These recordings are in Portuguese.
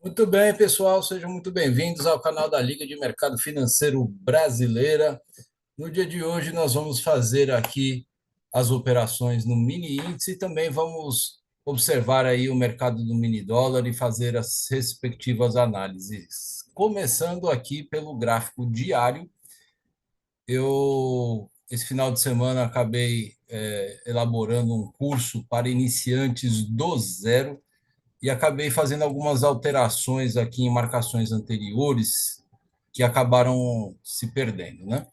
Muito bem, pessoal, sejam muito bem-vindos ao canal da Liga de Mercado Financeiro Brasileira. No dia de hoje, nós vamos fazer aqui as operações no mini índice e também vamos observar aí o mercado do mini dólar e fazer as respectivas análises. Começando aqui pelo gráfico diário, esse final de semana acabei elaborando um curso para iniciantes do zero e acabei fazendo algumas alterações aqui em marcações anteriores que acabaram se perdendo, né?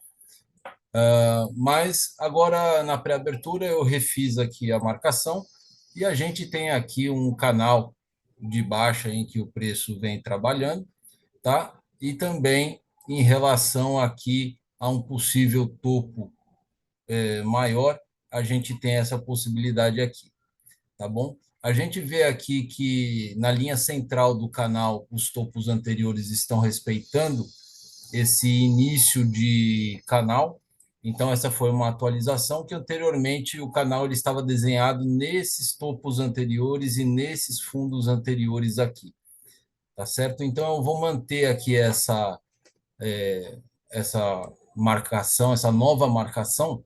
Mas agora na pré-abertura eu refiz aqui a marcação e a gente tem aqui um canal de baixa em que o preço vem trabalhando, tá? E também em relação aqui a um possível topo maior, a gente tem essa possibilidade aqui, tá bom? A gente vê aqui que na linha central do canal os topos anteriores estão respeitando esse início de canal. Então essa foi uma atualização que anteriormente o canal ele estava desenhado nesses topos anteriores e nesses fundos anteriores aqui, tá certo? Então eu vou manter aqui essa marcação, essa nova marcação,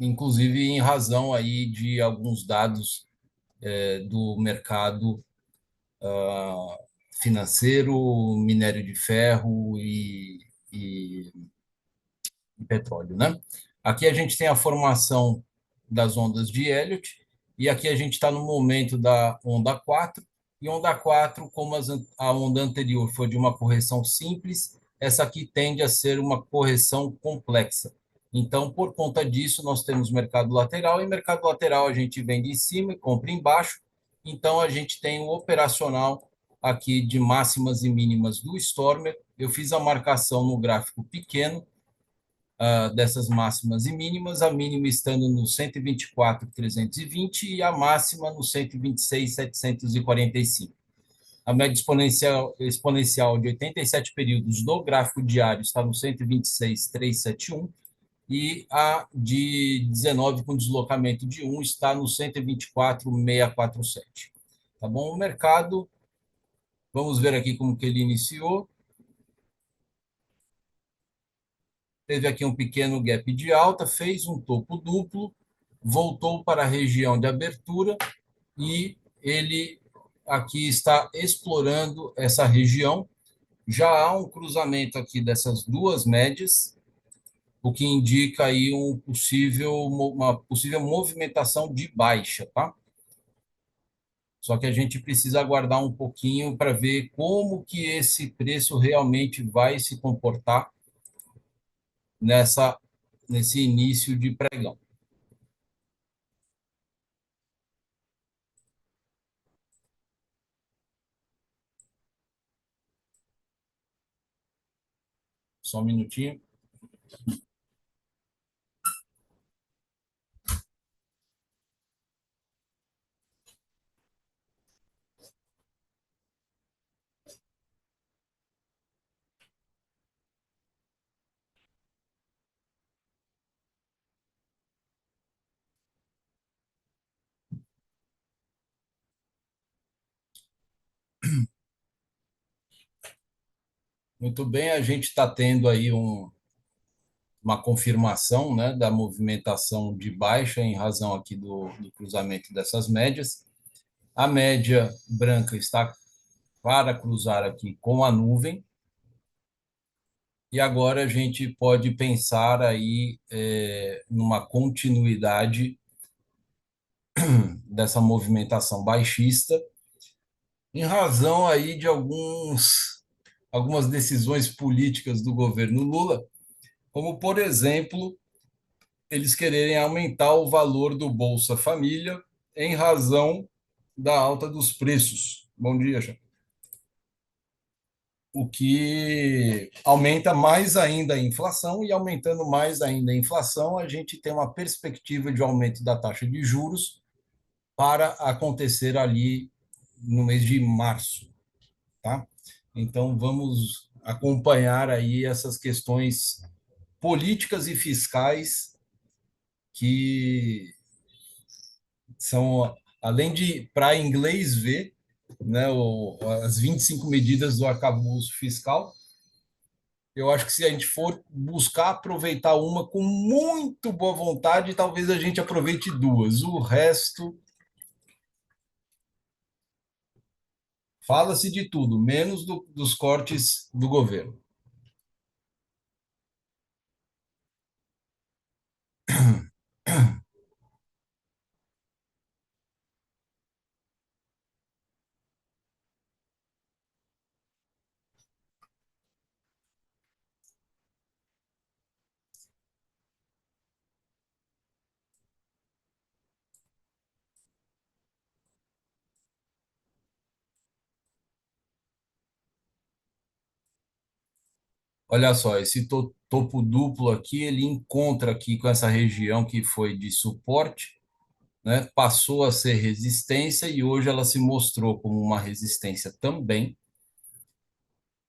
inclusive em razão aí de alguns dados do mercado financeiro, minério de ferro e petróleo, né? Aqui a gente tem a formação das ondas de Elliott, e aqui a gente está no momento da onda 4, e onda 4, como a onda anterior foi de uma correção simples, essa aqui tende a ser uma correção complexa. Então, por conta disso, nós temos mercado lateral, e mercado lateral a gente vende em cima e compra embaixo, então a gente tem o operacional aqui de máximas e mínimas do Stormer. Eu fiz a marcação no gráfico pequeno, dessas máximas e mínimas, a mínima estando no 124.320 e a máxima no 126.745. A média exponencial de 87 períodos do gráfico diário está no 126.371 e a de 19 com deslocamento de 1 está no 124.647. Tá bom? O mercado, vamos ver aqui como que ele iniciou. Teve aqui um pequeno gap de alta, fez um topo duplo, voltou para a região de abertura e ele aqui está explorando essa região. Já há um cruzamento aqui dessas duas médias, o que indica aí uma possível movimentação de baixa, tá? Só que a gente precisa aguardar um pouquinho para ver como que esse preço realmente vai se comportar nessa nesse início de pregão. Só um minutinho. Muito bem, a gente está tendo aí uma confirmação, né, da movimentação de baixa em razão aqui do cruzamento dessas médias. A média branca está para cruzar aqui com a nuvem, e agora a gente pode pensar aí numa continuidade dessa movimentação baixista, em razão aí de algumas decisões políticas do governo Lula, como, por exemplo, eles quererem aumentar o valor do Bolsa Família em razão da alta dos preços. Bom dia, Jean. O que aumenta mais ainda a inflação, e aumentando mais ainda a inflação, a gente tem uma perspectiva de aumento da taxa de juros para acontecer ali no mês de março, tá? Então vamos acompanhar aí essas questões políticas e fiscais que são, além de para inglês ver, né, as 25 medidas do arcabouço fiscal. Eu acho que se a gente for buscar aproveitar uma com muito boa vontade, talvez a gente aproveite duas. O resto, fala-se de tudo, menos dos cortes do governo. Olha só, esse topo duplo aqui, ele encontra aqui com essa região que foi de suporte, né? Passou a ser resistência e hoje ela se mostrou como uma resistência também,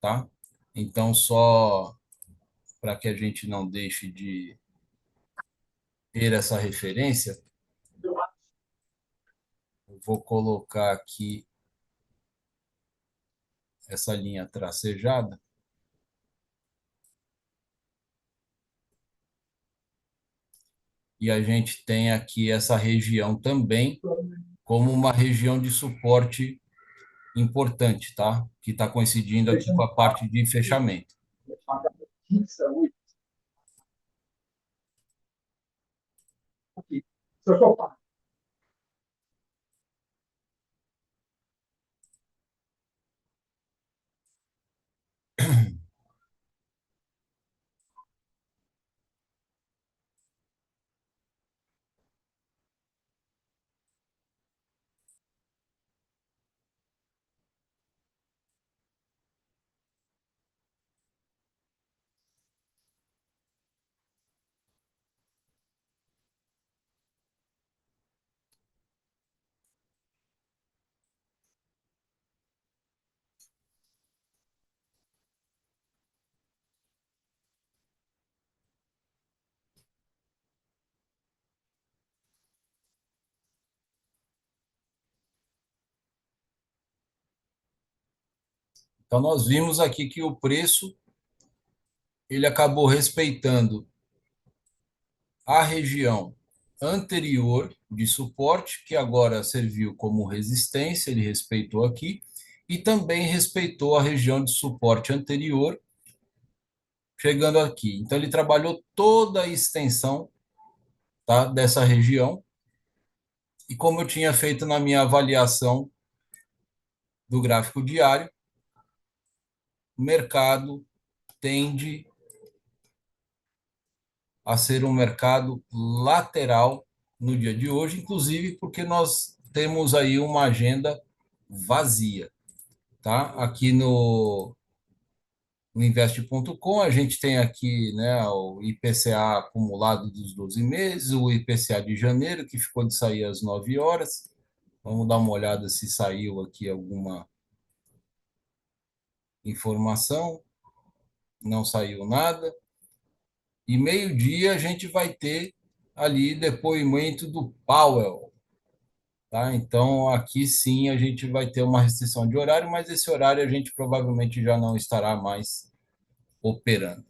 tá? Então, só para que a gente não deixe de ter essa referência, eu vou colocar aqui essa linha tracejada e a gente tem aqui essa região também como uma região de suporte importante, tá? Que está coincidindo aqui com a parte de fechamento. Então nós vimos aqui que o preço ele acabou respeitando a região anterior de suporte, que agora serviu como resistência, ele respeitou aqui, e também respeitou a região de suporte anterior, chegando aqui. Então ele trabalhou toda a extensão, tá, dessa região, e como eu tinha feito na minha avaliação do gráfico diário, o mercado tende a ser um mercado lateral no dia de hoje, inclusive porque nós temos aí uma agenda vazia, tá? Aqui no investe.com a gente tem aqui, né, o IPCA acumulado dos 12 meses, o IPCA de janeiro, que ficou de sair às 9 horas. Vamos dar uma olhada se saiu aqui alguma informação. Não saiu nada. E meio-dia a gente vai ter ali depoimento do Powell, tá? Então aqui sim a gente vai ter uma restrição de horário, mas esse horário a gente provavelmente já não estará mais operando.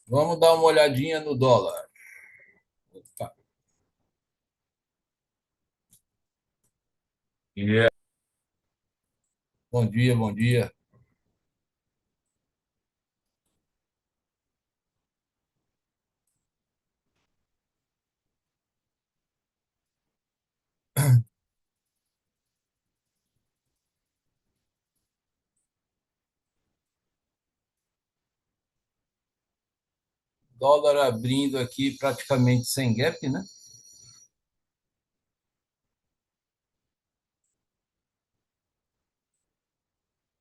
Vamos dar uma olhadinha no dólar. Tá. Bom dia, bom dia. Dólar abrindo aqui praticamente sem gap, né?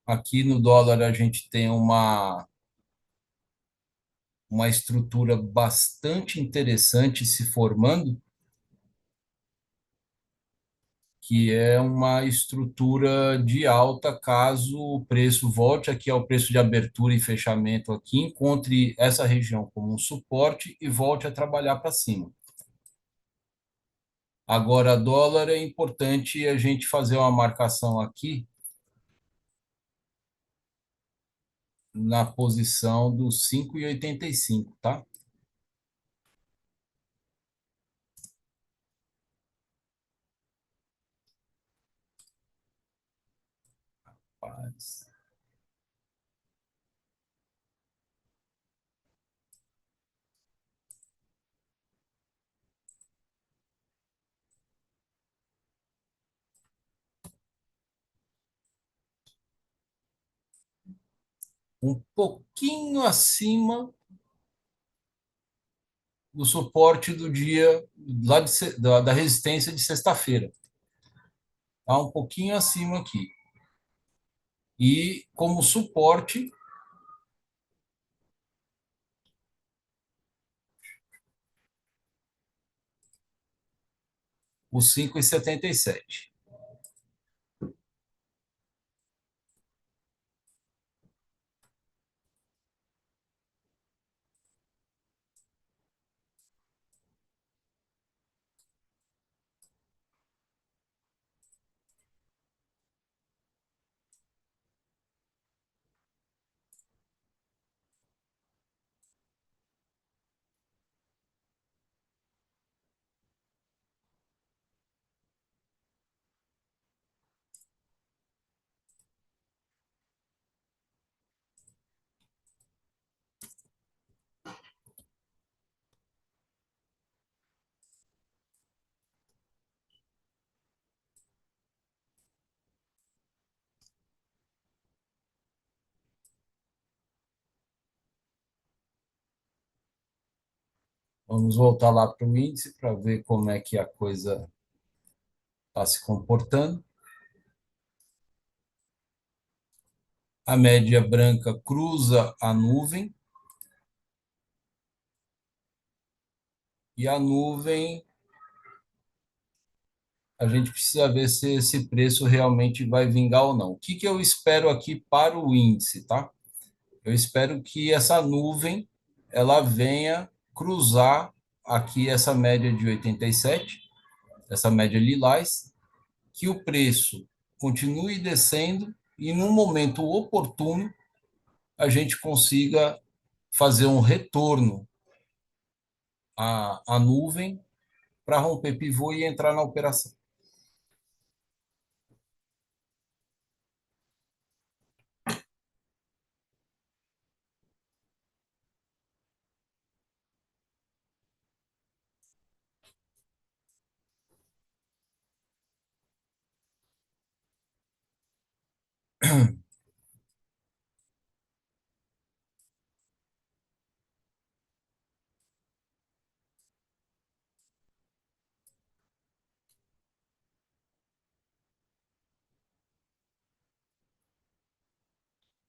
Aqui no dólar a gente tem uma estrutura bastante interessante se formando, que é uma estrutura de alta caso o preço volte aqui ao preço de abertura e fechamento aqui, encontre essa região como um suporte e volte a trabalhar para cima. Agora, dólar é importante a gente fazer uma marcação aqui na posição dos 5,85, tá? Um pouquinho acima do suporte do dia lá da resistência de sexta-feira. Tá um pouquinho acima aqui. E como suporte, o 5,77. Vamos voltar lá para o índice para ver como é que a coisa está se comportando. A média branca cruza a nuvem e a nuvem a gente precisa ver se esse preço realmente vai vingar ou não. O que eu espero aqui para o índice, tá? Eu espero que essa nuvem ela venha cruzar aqui essa média de 87, essa média lilás, que o preço continue descendo e no momento oportuno a gente consiga fazer um retorno à nuvem para romper pivô e entrar na operação.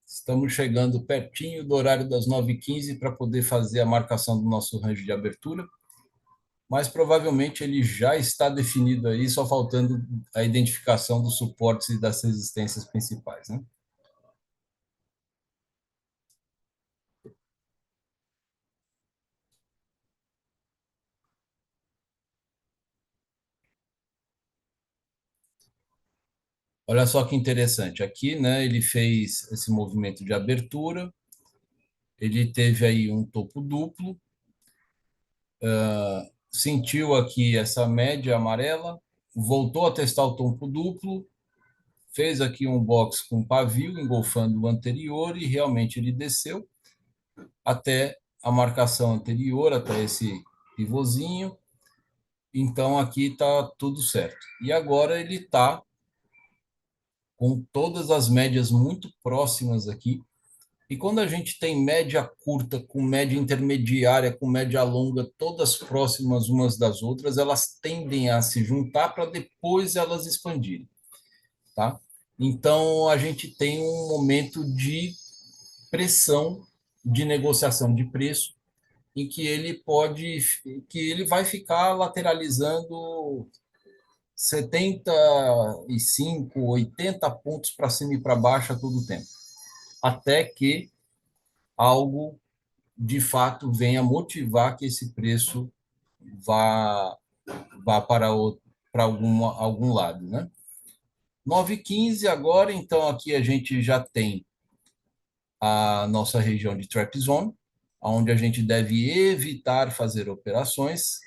Estamos chegando pertinho do horário das 9h15 para poder fazer a marcação do nosso range de abertura, mas provavelmente ele já está definido aí, só faltando a identificação dos suportes e das resistências principais, né? Olha só que interessante, aqui, né, ele fez esse movimento de abertura, ele teve aí um topo duplo, sentiu aqui essa média amarela, voltou a testar o topo duplo, fez aqui um box com pavio, engolfando o anterior, e realmente ele desceu até a marcação anterior, até esse pivôzinho. Então, aqui está tudo certo. E agora ele está com todas as médias muito próximas aqui. E quando a gente tem média curta, com média intermediária, com média longa, todas próximas umas das outras, elas tendem a se juntar para depois elas expandirem, tá? Então, a gente tem um momento de pressão de negociação de preço em que ele vai ficar lateralizando 75, 80 pontos para cima e para baixo a todo tempo, até que algo de fato venha motivar que esse preço vá, vá para algum lado, né? 9,15 agora, então aqui a gente já tem a nossa região de trap zone, onde a gente deve evitar fazer operações.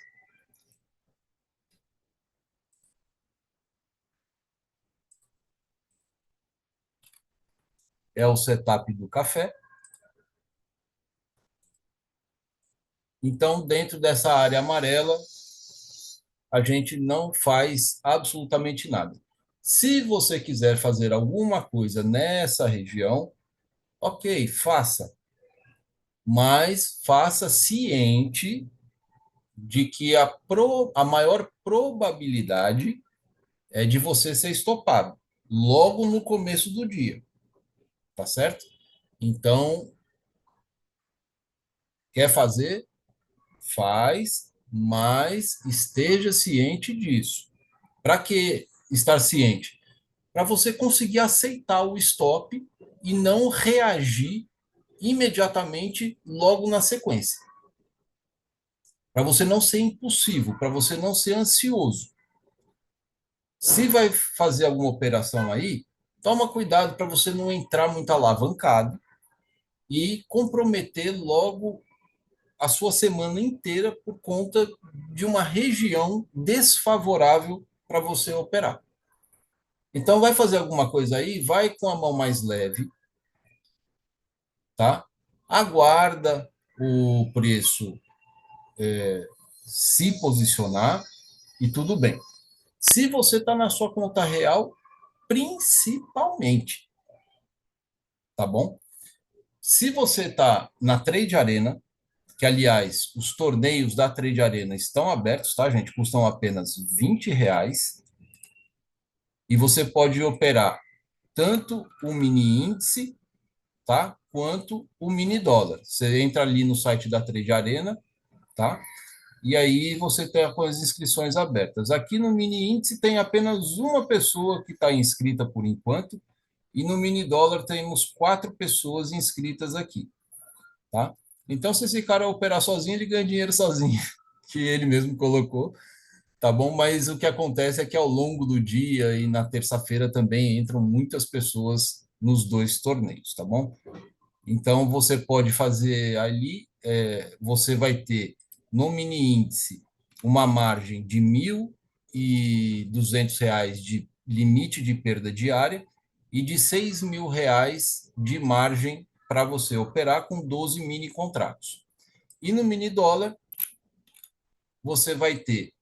É o setup do café. Então, dentro dessa área amarela, a gente não faz absolutamente nada. Se você quiser fazer alguma coisa nessa região, ok, faça, mas faça ciente de que a maior probabilidade é de você ser estopado logo no começo do dia, tá certo? Então, quer fazer? Faz, mas esteja ciente disso. Para que estar ciente? Para você conseguir aceitar o stop e não reagir imediatamente logo na sequência. Para você não ser impulsivo, para você não ser ansioso. Se vai fazer alguma operação aí, toma cuidado para você não entrar muito alavancado e comprometer logo a sua semana inteira por conta de uma região desfavorável para você operar. Então, vai fazer alguma coisa aí, vai com a mão mais leve, tá? Aguarda o preço se posicionar e tudo bem. Se você está na sua conta real, principalmente, tá bom? Se você está na Trade Arena, que aliás, os torneios da Trade Arena estão abertos, tá, gente? Custam apenas R$ 20 e você pode operar tanto o mini índice, tá? Quanto o mini dólar. Você entra ali no site da Trade Arena, tá? E aí você tem com as inscrições abertas. Aqui no mini índice tem apenas uma pessoa que está inscrita por enquanto, e no mini dólar temos 4 pessoas inscritas aqui, tá? Então, se esse cara operar sozinho, ele ganha dinheiro sozinho, que ele mesmo colocou, tá bom? Mas o que acontece é que ao longo do dia e na terça-feira também entram muitas pessoas nos dois torneios, tá bom? Então, você pode fazer ali, você vai ter no mini índice uma margem de R$ 1.200 de limite de perda diária e de R$ 6.000 de margem para você operar com 12 mini contratos. E no mini dólar, você vai ter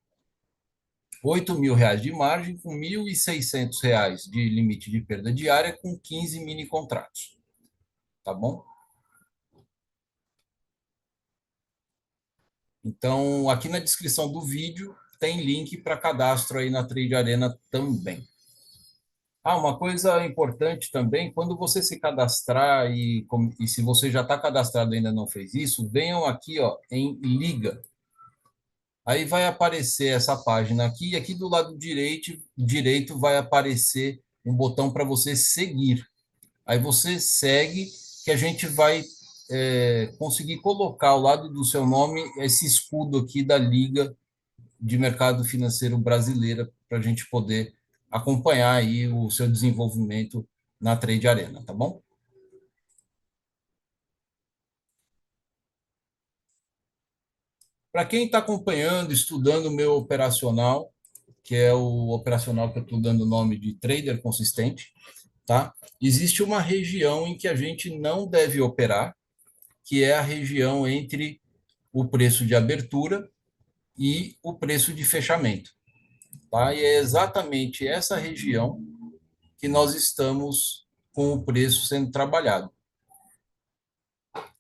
R$ 8.000 de margem com R$ 1.600 de limite de perda diária com 15 mini contratos. Tá bom? Então, aqui na descrição do vídeo tem link para cadastro aí na Trade Arena também. Ah, uma coisa importante também, quando você se cadastrar e se você já está cadastrado e ainda não fez isso, venham aqui ó, em Liga. Aí vai aparecer essa página aqui, e aqui do lado direito vai aparecer um botão para você seguir. Aí você segue, que a gente vai conseguir colocar ao lado do seu nome esse escudo aqui da Liga de Mercado Financeiro Brasileira, para a gente poder acompanhar aí o seu desenvolvimento na Trade Arena, tá bom? Para quem está acompanhando, estudando o meu operacional, que é o operacional que eu estou dando o nome de trader consistente, tá? Existe uma região em que a gente não deve operar, que é a região entre o preço de abertura e o preço de fechamento, tá? E é exatamente essa região que nós estamos com o preço sendo trabalhado.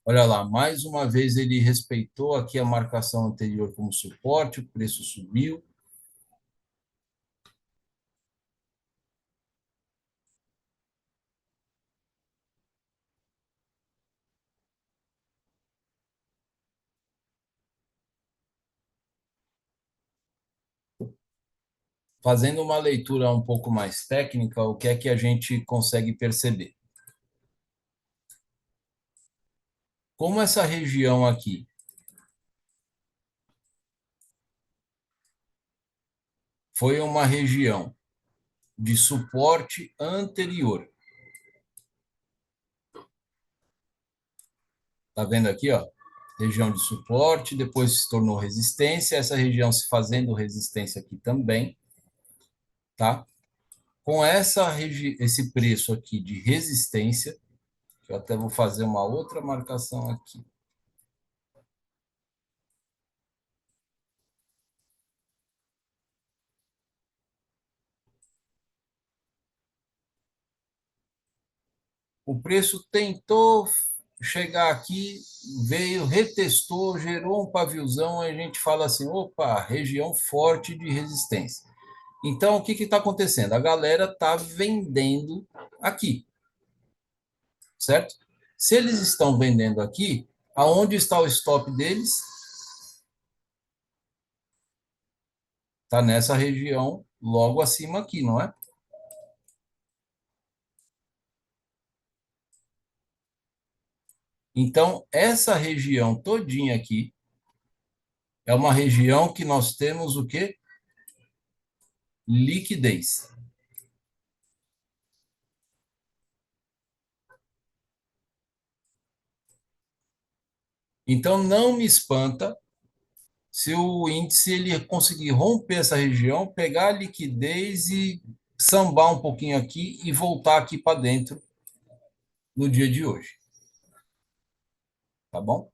Olha lá, mais uma vez ele respeitou aqui a marcação anterior como suporte, o preço subiu. Fazendo uma leitura um pouco mais técnica, o que é que a gente consegue perceber? Como essa região aqui foi uma região de suporte anterior. Tá vendo aqui, ó? Região de suporte, depois se tornou resistência, essa região se fazendo resistência aqui também, tá? Com esse preço aqui de resistência, eu até vou fazer uma outra marcação aqui. O preço tentou chegar aqui, veio, retestou, gerou um paviozão, a gente fala assim, opa, região forte de resistência. Então, o que está acontecendo? A galera está vendendo aqui, certo? Se eles estão vendendo aqui, aonde está o stop deles? Está nessa região logo acima aqui, não é? Então, essa região todinha aqui é uma região que nós temos o quê? Liquidez. Então, não me espanta se o índice ele conseguir romper essa região, pegar a liquidez e sambar um pouquinho aqui e voltar aqui para dentro no dia de hoje, tá bom?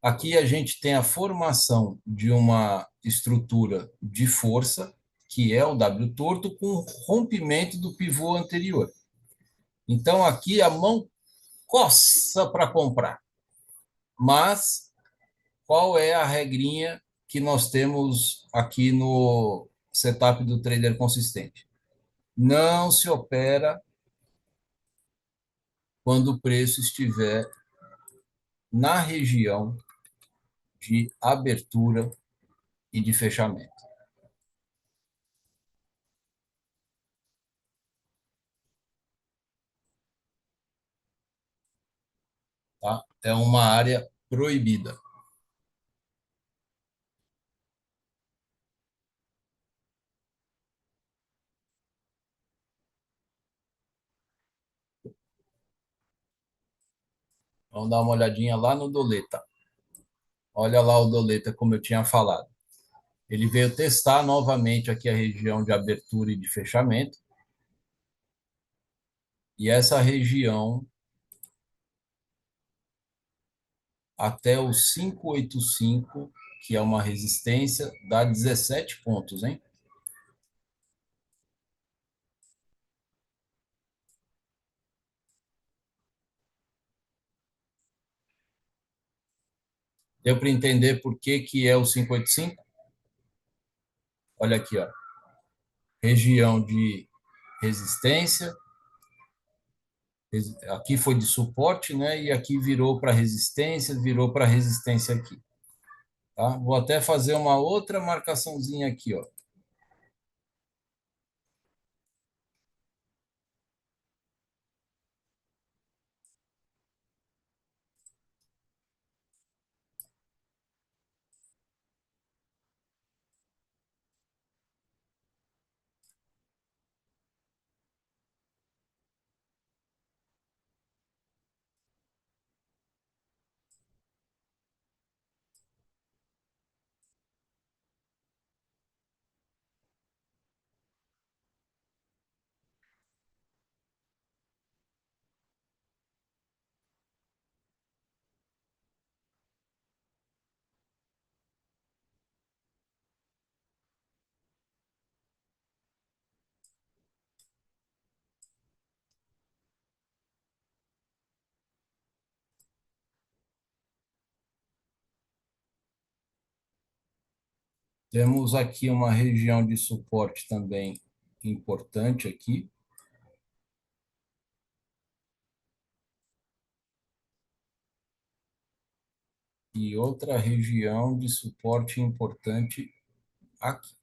Aqui a gente tem a formação de uma estrutura de força, que é o W torto, com rompimento do pivô anterior. Então aqui a mão coça para comprar. Mas qual é a regrinha que nós temos aqui no setup do trader consistente? Não se opera quando o preço estiver na região de abertura e de fechamento. Tá? É uma área proibida. Vamos dar uma olhadinha lá no Doleta. Olha lá o Doleta, como eu tinha falado. Ele veio testar novamente aqui a região de abertura e de fechamento. E essa região até o 585, que é uma resistência, dá 17 pontos, hein? Deu para entender por que, que é o 585? Olha aqui, ó. Região de resistência, aqui foi de suporte, né? E aqui virou para resistência aqui. Tá? Vou até fazer uma outra marcaçãozinha aqui, ó. Temos aqui uma região de suporte também importante aqui, e outra região de suporte importante aqui.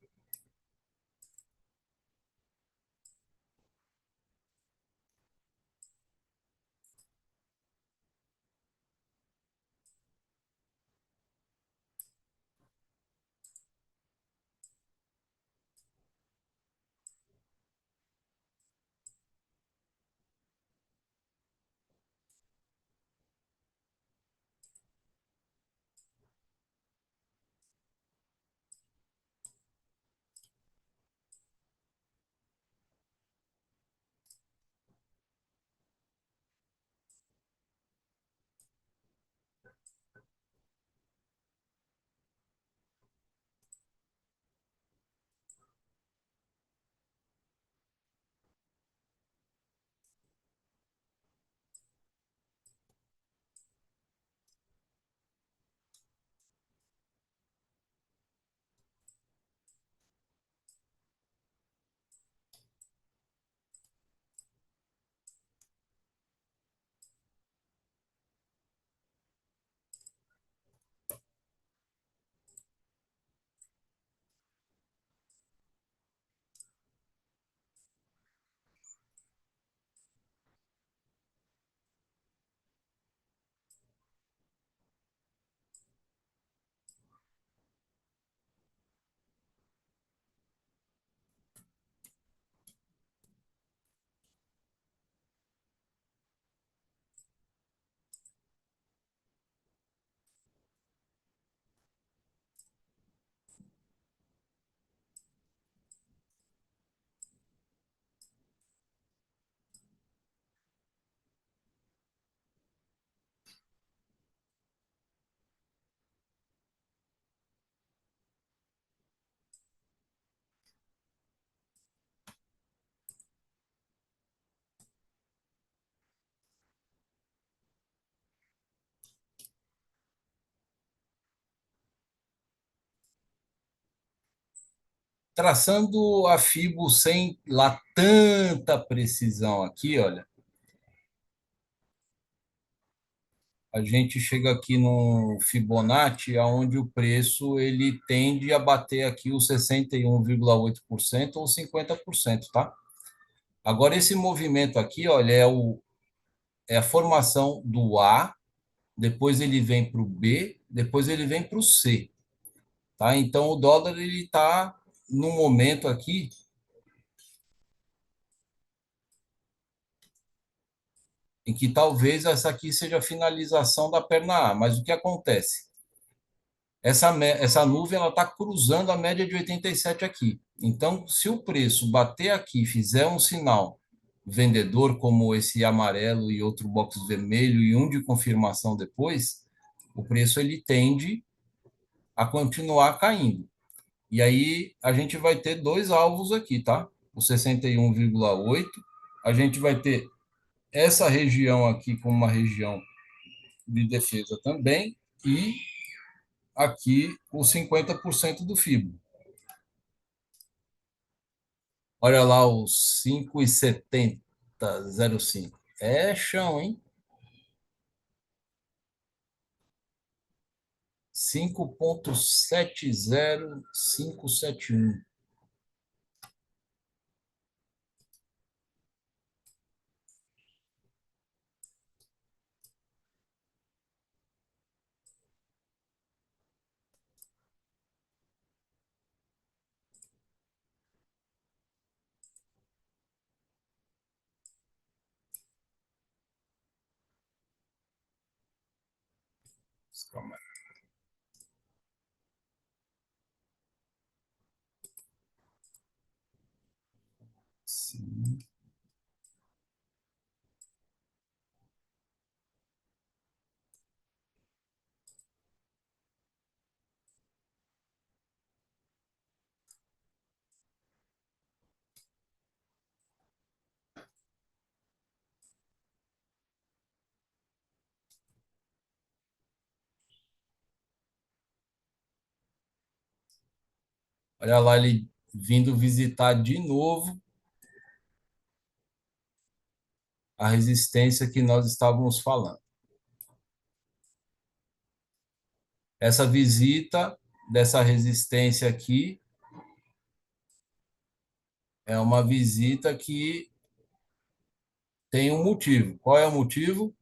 Traçando a FIBO sem lá tanta precisão aqui, olha, a gente chega aqui no Fibonacci, onde o preço ele tende a bater aqui os 61,8% ou 50%, tá? Agora, esse movimento aqui, olha, é a formação do A, depois ele vem para o B, depois ele vem para o C, tá? Então, o dólar ele está no momento aqui em que talvez essa aqui seja a finalização da perna A, mas o que acontece? Essa nuvem ela está cruzando a média de 87 aqui. Então, se o preço bater aqui, fizer um sinal vendedor, como esse amarelo e outro box vermelho e um de confirmação depois, o preço ele tende a continuar caindo. E aí a gente vai ter dois alvos aqui, tá? O 61,8, a gente vai ter essa região aqui como uma região de defesa também e aqui os 50% do FIBO. Olha lá os 5,7005. É chão, hein? 5,70571. Calma aí. Sim. Olha lá ele vindo visitar de novo a resistência que nós estávamos falando. Essa visita dessa resistência aqui é uma visita que tem um motivo. Qual é o motivo?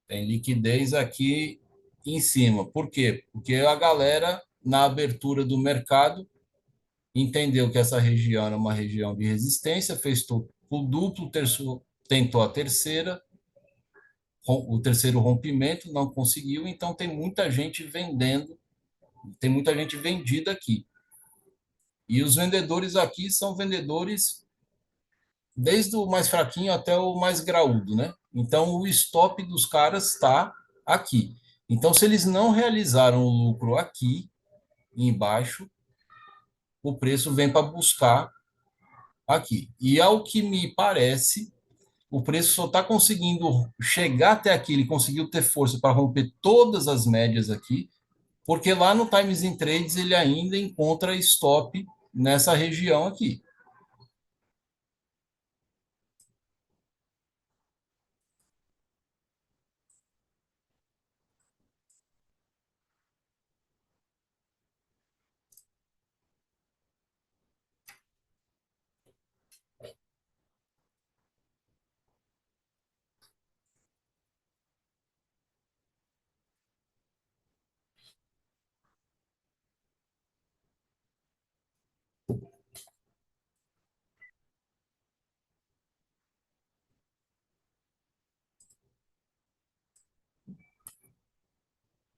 Tem liquidez aqui em cima. Por quê? Porque a galera, na abertura do mercado, entendeu que essa região era uma região de resistência, fez o duplo, tentou a terceira, o terceiro rompimento, não conseguiu, então tem muita gente vendendo, tem muita gente vendida aqui. E os vendedores aqui são vendedores desde o mais fraquinho até o mais graúdo, né? Então o stop dos caras está aqui. Então, se eles não realizaram o lucro aqui embaixo, o preço vem para buscar aqui. E ao que me parece, o preço só está conseguindo chegar até aqui, ele conseguiu ter força para romper todas as médias aqui, porque lá no Times in Trades ele ainda encontra stop nessa região aqui.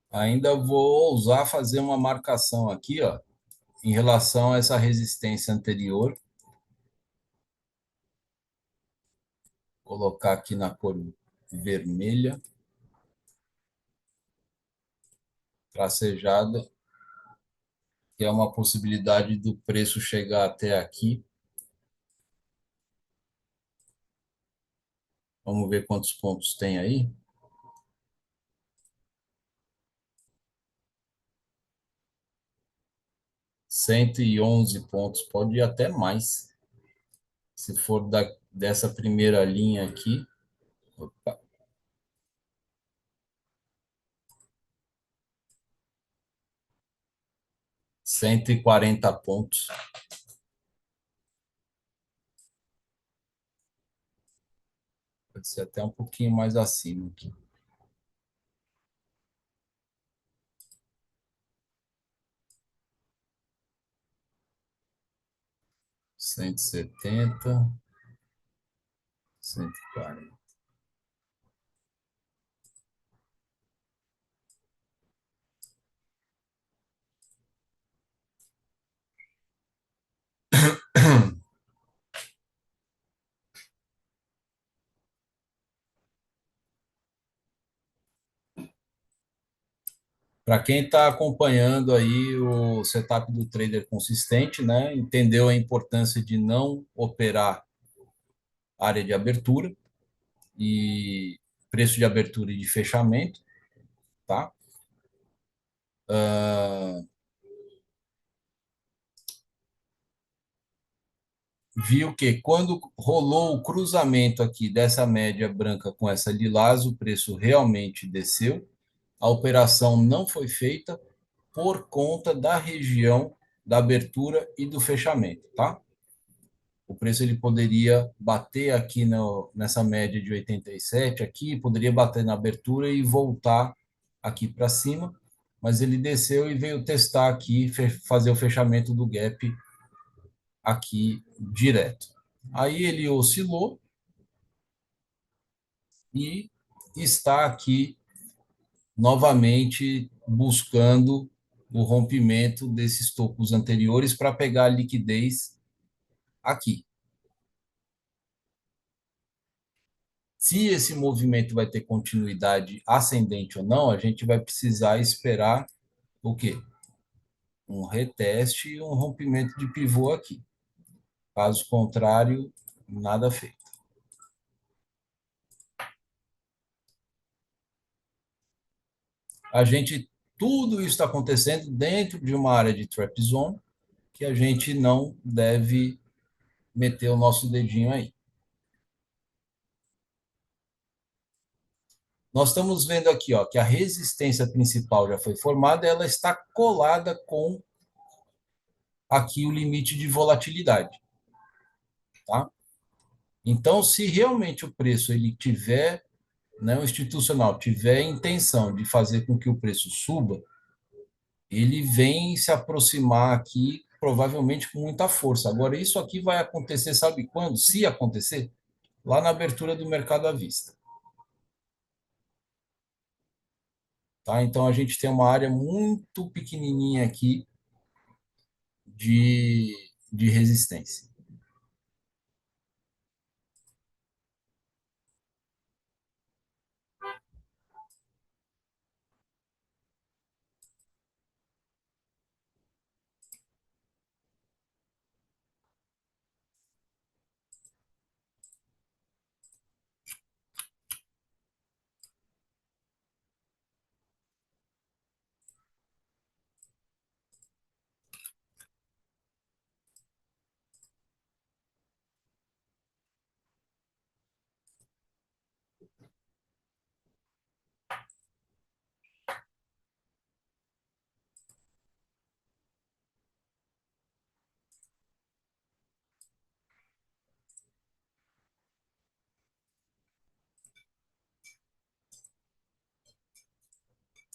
Ainda vou ousar fazer uma marcação aqui, ó, em relação a essa resistência anterior, colocar aqui na cor vermelha, tracejada, que é uma possibilidade do preço chegar até aqui. Vamos ver quantos pontos tem aí. 111 pontos, pode ir até mais. Se for dessa primeira linha aqui, opa, 140 pontos. Pode ser até um pouquinho mais acima aqui. 170, 140. Para quem está acompanhando aí o setup do trader consistente, né, entendeu a importância de não operar área de abertura e preço de abertura e de fechamento, tá? Viu que quando rolou o cruzamento aqui dessa média branca com essa lilás, o preço realmente desceu. A operação não foi feita por conta da região da abertura e do fechamento, tá? O preço ele poderia bater aqui nessa média de 87 aqui, poderia bater na abertura e voltar aqui para cima, mas ele desceu e veio testar aqui, fazer o fechamento do gap aqui direto. Aí ele oscilou e está aqui novamente buscando o rompimento desses topos anteriores para pegar a liquidez aqui. Se esse movimento vai ter continuidade ascendente ou não, a gente vai precisar esperar o quê? Um reteste e um rompimento de pivô aqui. Caso contrário, nada feito. A gente, tudo isso está acontecendo dentro de uma área de trap zone que a gente não deve meter o nosso dedinho aí. Nós estamos vendo aqui, ó, que a resistência principal já foi formada, ela está colada com aqui o limite de volatilidade, tá? Então, se realmente o preço ele tiver, né, o institucional tiver intenção de fazer com que o preço suba, ele vem se aproximar aqui provavelmente com muita força. Agora, isso aqui vai acontecer, sabe quando? Se acontecer, lá na abertura do mercado à vista, tá? Então, a gente tem uma área muito pequenininha aqui de resistência.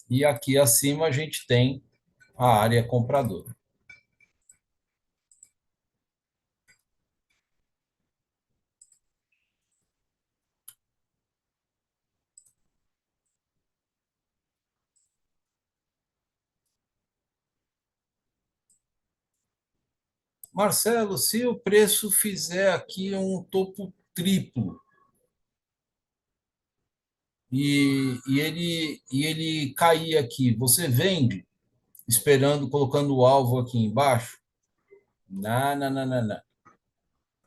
E aqui acima a gente tem a área compradora. Marcelo, se o preço fizer aqui um topo triplo e ele cair aqui, você vende esperando, colocando o alvo aqui embaixo? Não, não, não, não, não.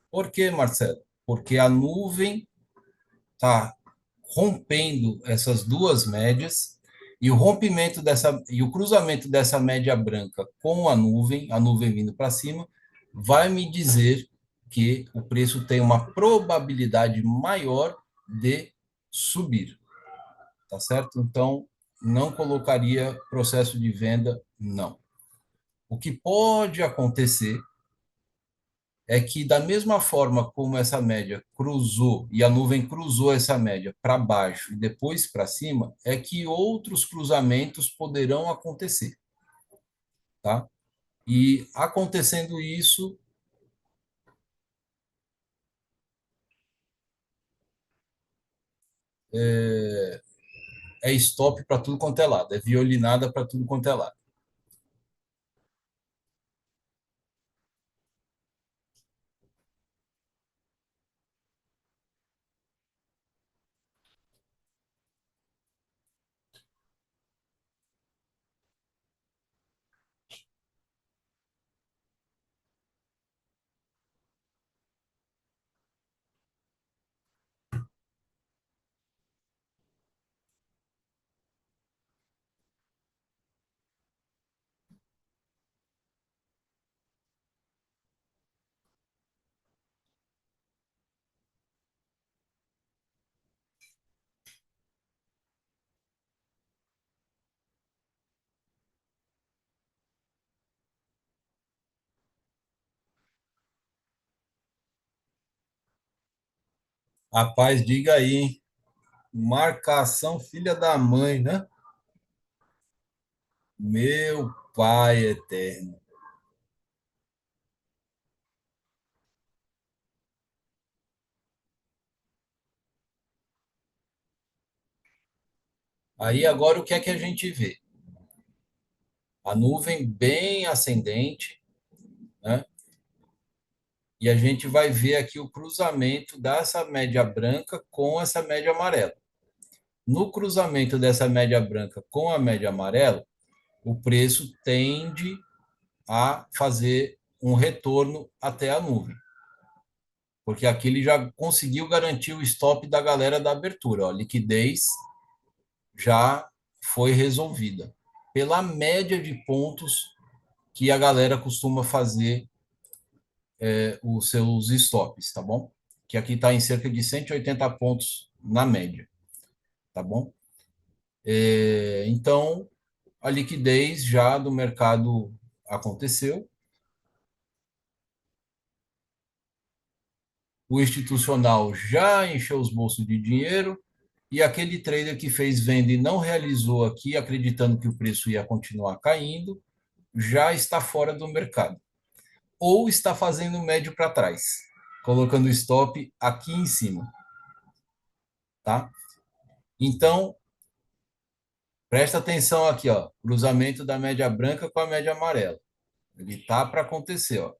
Por quê, Marcelo? Porque a nuvem está rompendo essas duas médias e o rompimento dessa e o cruzamento dessa média branca com a nuvem vindo para cima, vai me dizer que o preço tem uma probabilidade maior de subir, tá certo? Então, não colocaria processo de venda, não. O que pode acontecer é que, da mesma forma como essa média cruzou e a nuvem cruzou essa média para baixo e depois para cima, é que outros cruzamentos poderão acontecer, tá? E acontecendo isso, é stop para tudo quanto é lado, é violinada para tudo quanto é lado. Rapaz, diga aí, hein? Marcação filha da mãe, né? Meu pai eterno. Aí agora o que é que a gente vê? A nuvem bem ascendente, né? E a gente vai ver aqui o cruzamento dessa média branca com essa média amarela. No cruzamento dessa média branca com a média amarela, o preço tende a fazer um retorno até a nuvem, porque aqui ele já conseguiu garantir o stop da galera da abertura. Ó, liquidez já foi resolvida pela média de pontos que a galera costuma fazer os seus stops, tá bom? Que aqui está em cerca de 180 pontos na média, tá bom? Então, a liquidez já do mercado aconteceu, o institucional já encheu os bolsos de dinheiro e aquele trader que fez venda e não realizou aqui, acreditando que o preço ia continuar caindo, já está fora do mercado. Ou está fazendo médio para trás, colocando o stop aqui em cima, tá? Então, presta atenção aqui, ó, cruzamento da média branca com a média amarela. Ele tá para acontecer, ó.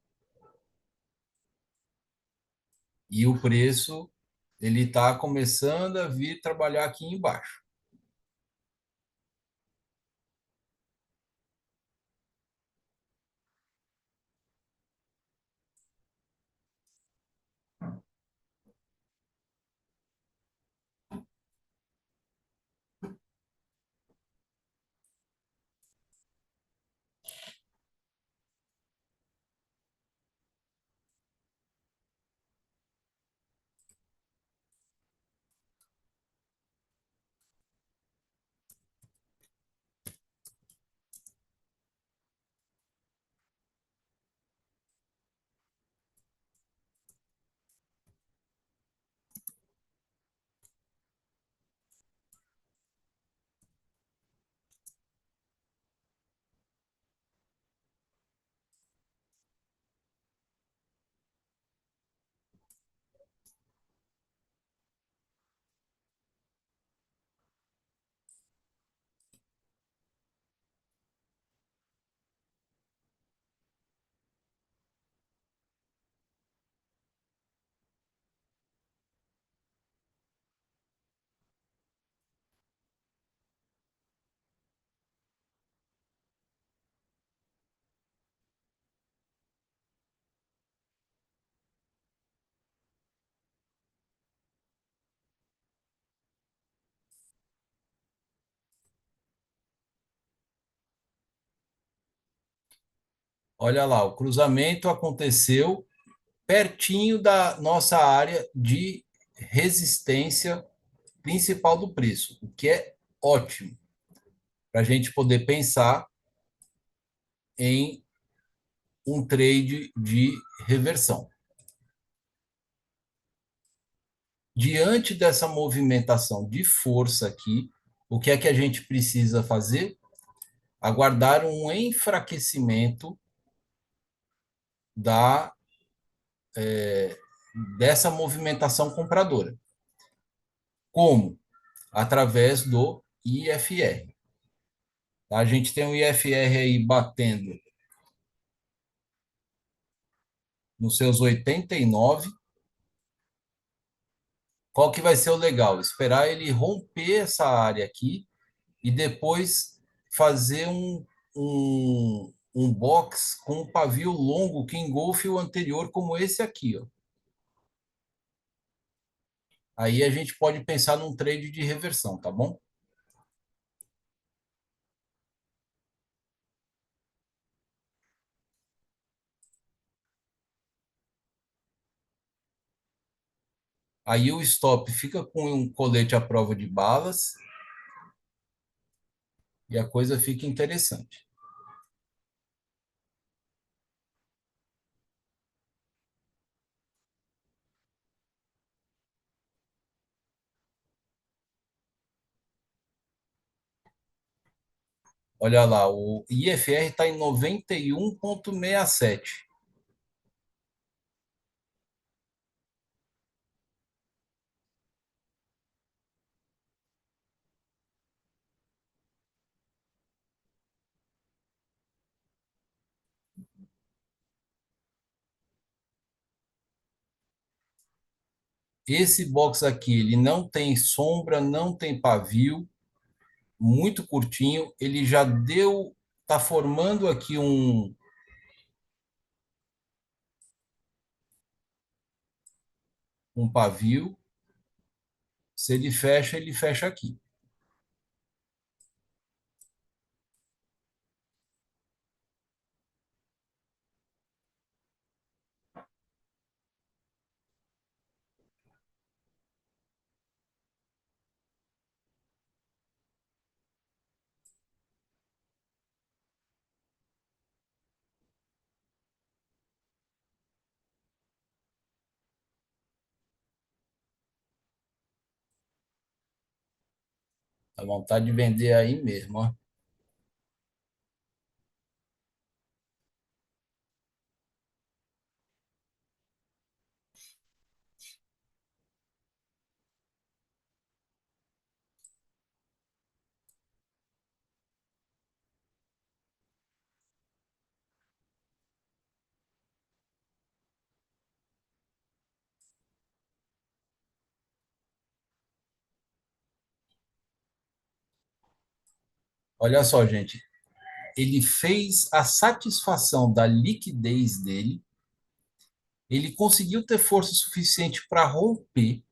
E o preço ele está começando a vir trabalhar aqui embaixo. Olha lá, o cruzamento aconteceu pertinho da nossa área de resistência principal do preço, o que é ótimo para a gente poder pensar em um trade de reversão. Diante dessa movimentação de força aqui, o que é que a gente precisa fazer? Aguardar um enfraquecimento da dessa movimentação compradora. Como? Através do IFR. A gente tem o IFR aí batendo nos seus 89. Qual que vai ser o legal? Esperar ele romper essa área aqui e depois fazer um box com um pavio longo que engolfe o anterior, como esse aqui. Ó. Aí a gente pode pensar num trade de reversão, tá bom? Aí o stop fica com um colete à prova de balas e a coisa fica interessante. Olha lá, o IFR está em 91,67. Esse box aqui, ele não tem sombra, não tem pavio, muito curtinho. Ele já deu, está formando aqui um pavio. Se ele fecha aqui. Dá vontade de vender aí mesmo, ó. Olha só, gente. Ele fez a satisfação da liquidez dele, ele conseguiu ter força suficiente para romper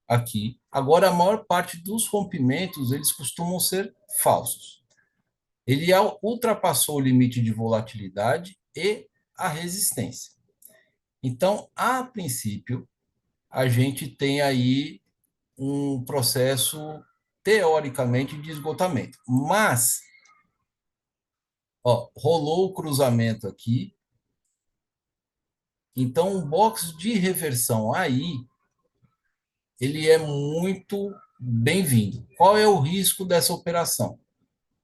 aqui. Agora, a maior parte dos rompimentos, eles costumam ser falsos. Ele ultrapassou o limite de volatilidade e a resistência. Então, a princípio, a gente tem aí um processo teoricamente de esgotamento. Mas, ó, rolou o cruzamento aqui, então um box de reversão aí, ele é muito bem-vindo. Qual é o risco dessa operação?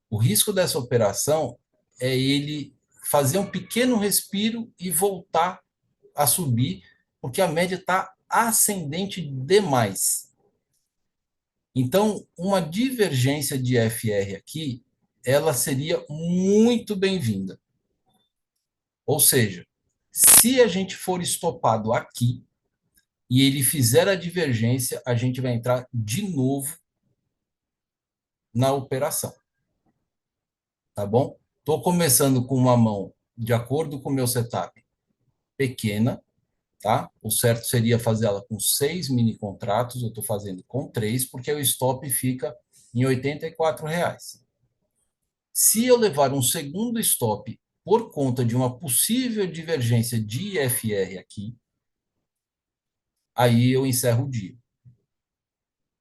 O risco dessa operação é ele fazer um pequeno respiro e voltar a subir, porque a média está ascendente demais. Então, uma divergência de FR aqui, ela seria muito bem-vinda. Ou seja, se a gente for estopado aqui e ele fizer a divergência, a gente vai entrar de novo na operação, tá bom? Estou começando com uma mão, de acordo com o meu setup, pequena, tá? O certo seria fazer ela com 6 mini contratos, eu estou fazendo com 3, porque o stop fica em R$ 84. Se eu levar um segundo stop por conta de uma possível divergência de IFR aqui, aí eu encerro o dia,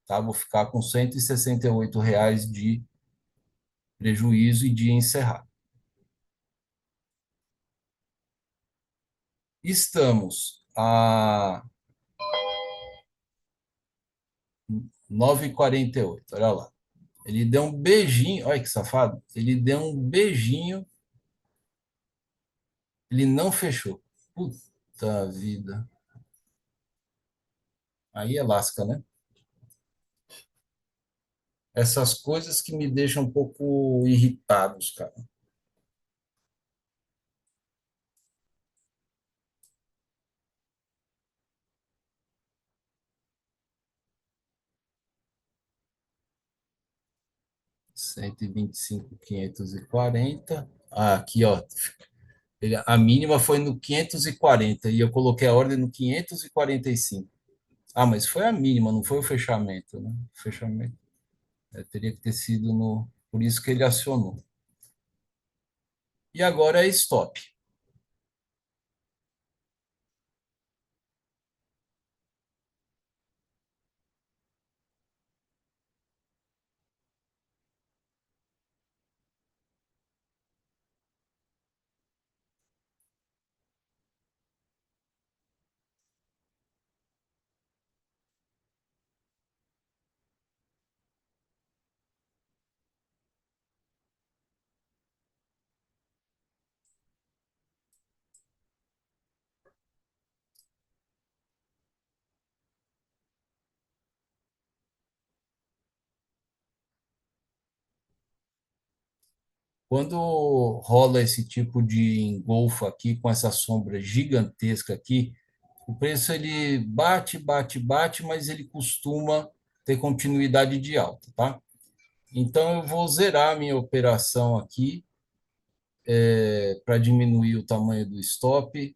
tá? Vou ficar com R$ 168 de prejuízo e dia encerrar. Estamos a 9h48, olha lá. Ele deu um beijinho, olha que safado. Ele deu um beijinho, ele não fechou. Puta vida. Aí é lasca, né? Essas coisas que me deixam um pouco irritados, cara. 125.540. Ah, aqui, ó. A mínima foi no 540 e eu coloquei a ordem no 545. Ah, mas foi a mínima, não foi o fechamento, né? O fechamento teria que ter sido no. Por isso que ele acionou. E agora é stop. Quando rola esse tipo de engolfo aqui, com essa sombra gigantesca aqui, o preço ele bate, bate, bate, mas ele costuma ter continuidade de alta, tá? Então eu vou zerar a minha operação aqui para diminuir o tamanho do stop.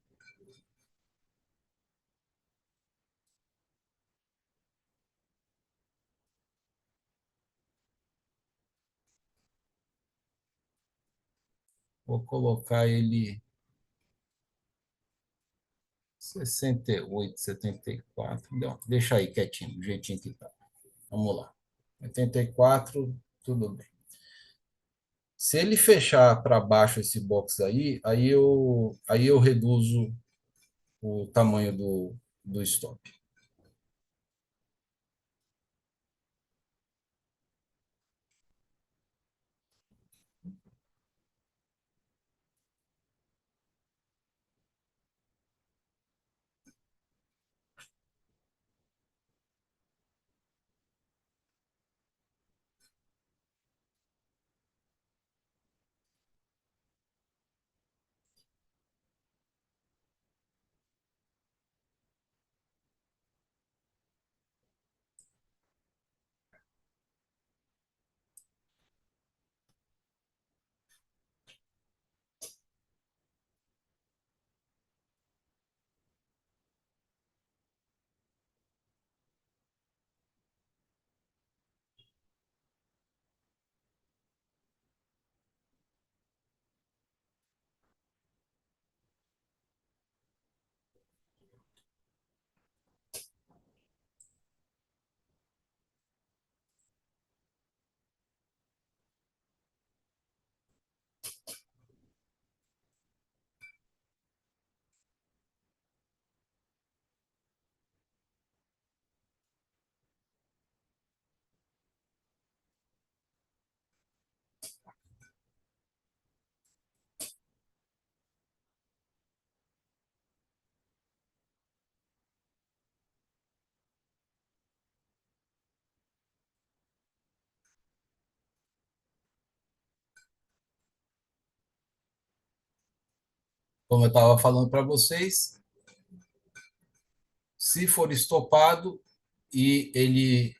Vou colocar ele 68, 74. Não, deixa aí quietinho, do jeitinho que tá. Vamos lá. 84, tudo bem. Se ele fechar para baixo esse box aí eu reduzo o tamanho do stop. como eu estava falando para vocês, se for estopado e ele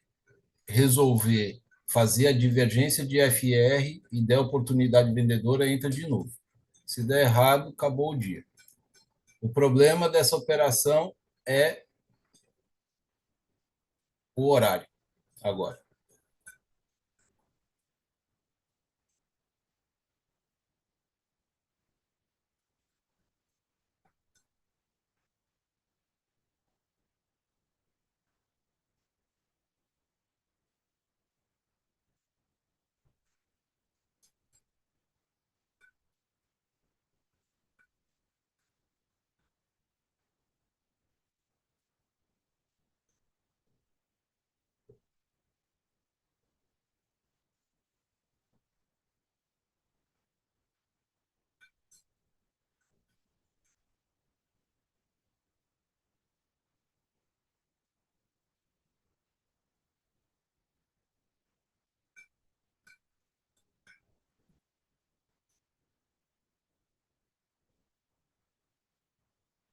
resolver fazer a divergência de FR e der oportunidade vendedora, entra de novo. Se der errado, acabou o dia. O problema dessa operação é o horário agora.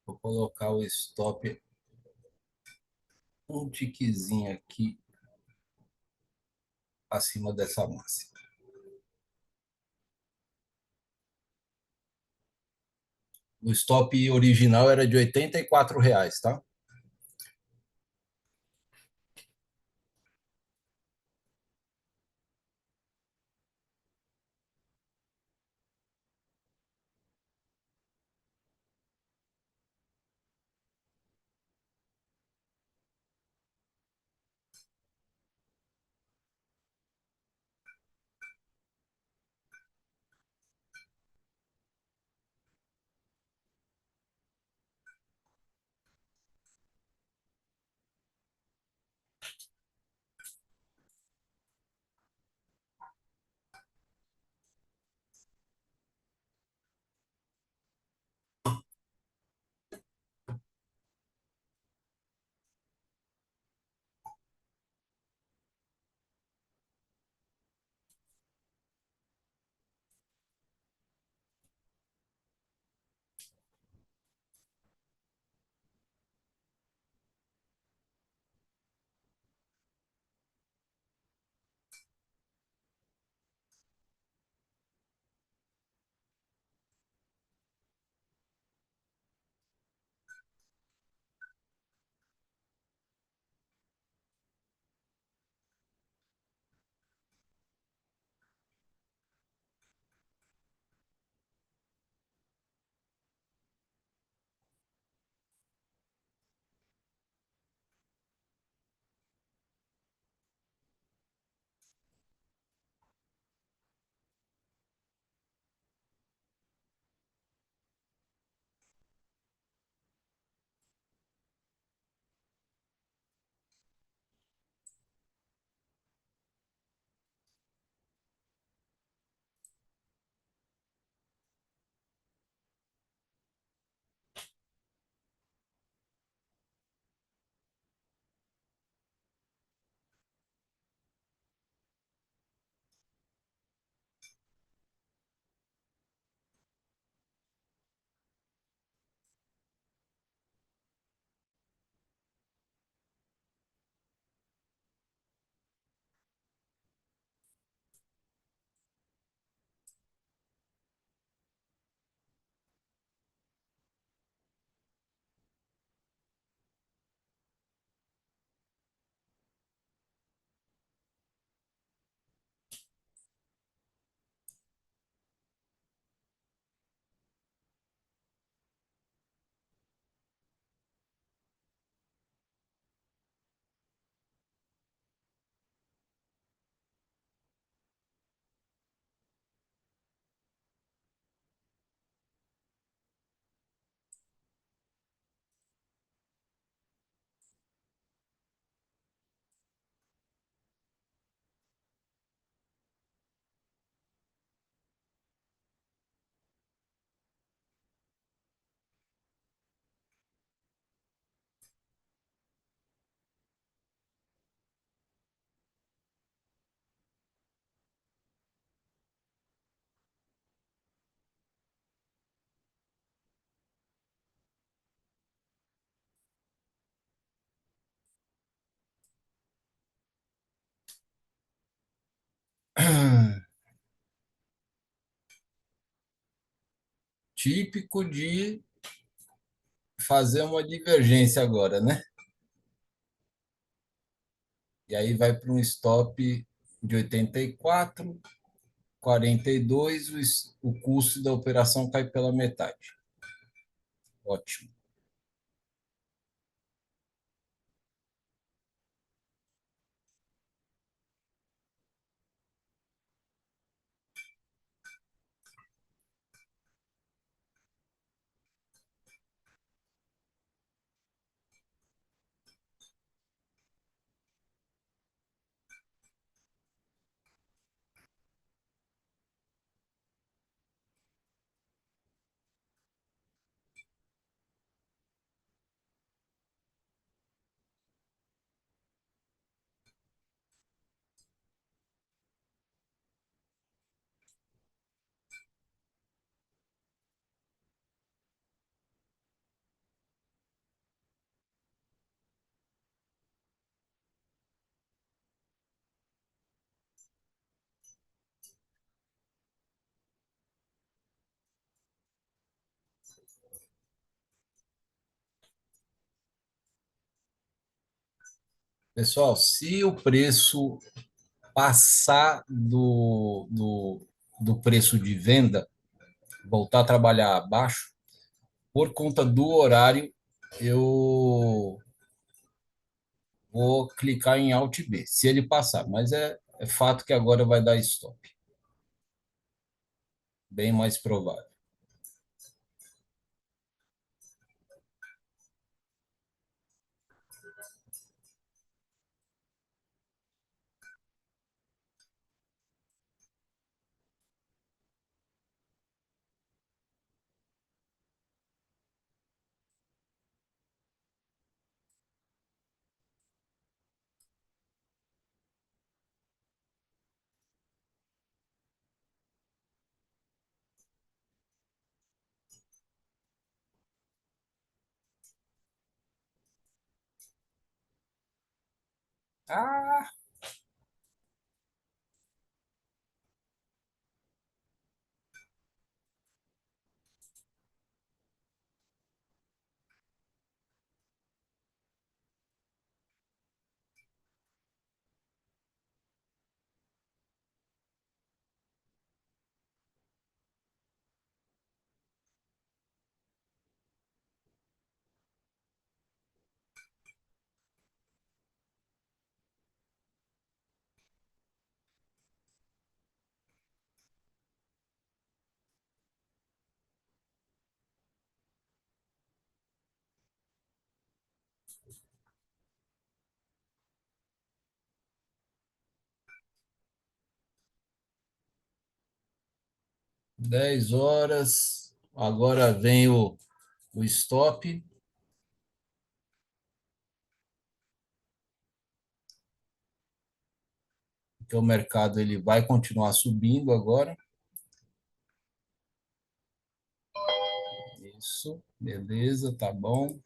Vou colocar o stop um tiquezinho aqui acima dessa máxima. O stop original era de R$ 84, tá? típico de fazer uma divergência agora, né? E aí vai para um stop de 84, 42, o custo da operação cai pela metade. Ótimo. Pessoal, se o preço passar do preço de venda, voltar a trabalhar abaixo, por conta do horário, eu vou clicar em Alt B, se ele passar. Mas é fato que agora vai dar stop. Bem mais provável. 10 horas. Agora vem o stop, que o mercado ele vai continuar subindo agora. Isso, beleza, tá bom.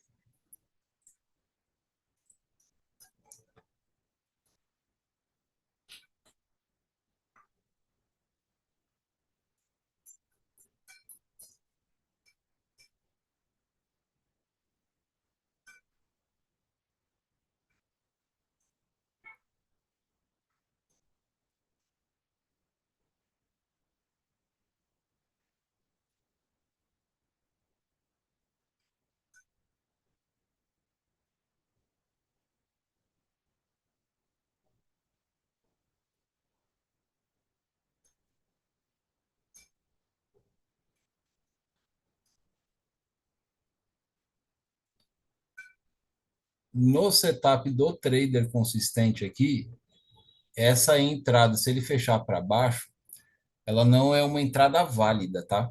No setup do trader consistente aqui, essa entrada, se ele fechar para baixo, ela não é uma entrada válida, tá?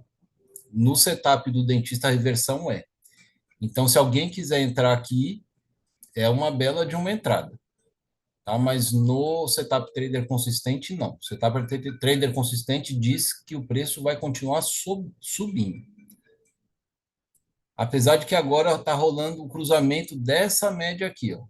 No setup do dentista, a reversão é. Então, se alguém quiser entrar aqui, é uma bela de uma entrada, tá? Mas no setup trader consistente, não. O setup trader consistente diz que o preço vai continuar subindo. Apesar de que agora está rolando o cruzamento dessa média aqui, ó.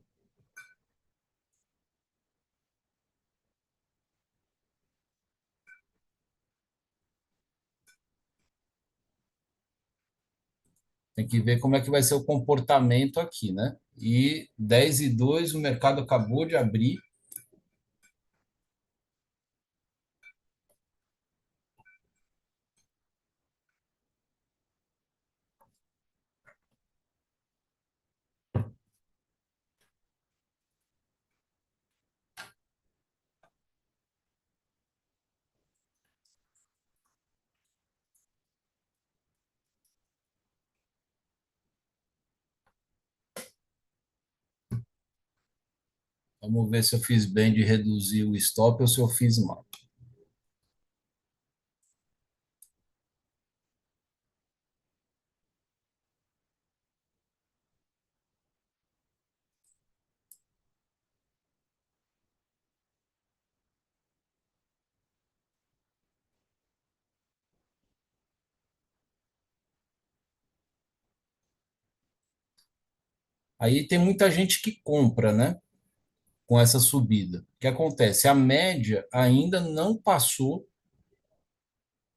Tem que ver como é que vai ser o comportamento aqui, né? E 10:02 o mercado acabou de abrir. Vamos ver se eu fiz bem de reduzir o stop ou se eu fiz mal. Aí tem muita gente que compra, né? Com essa subida. O que acontece? A média ainda não passou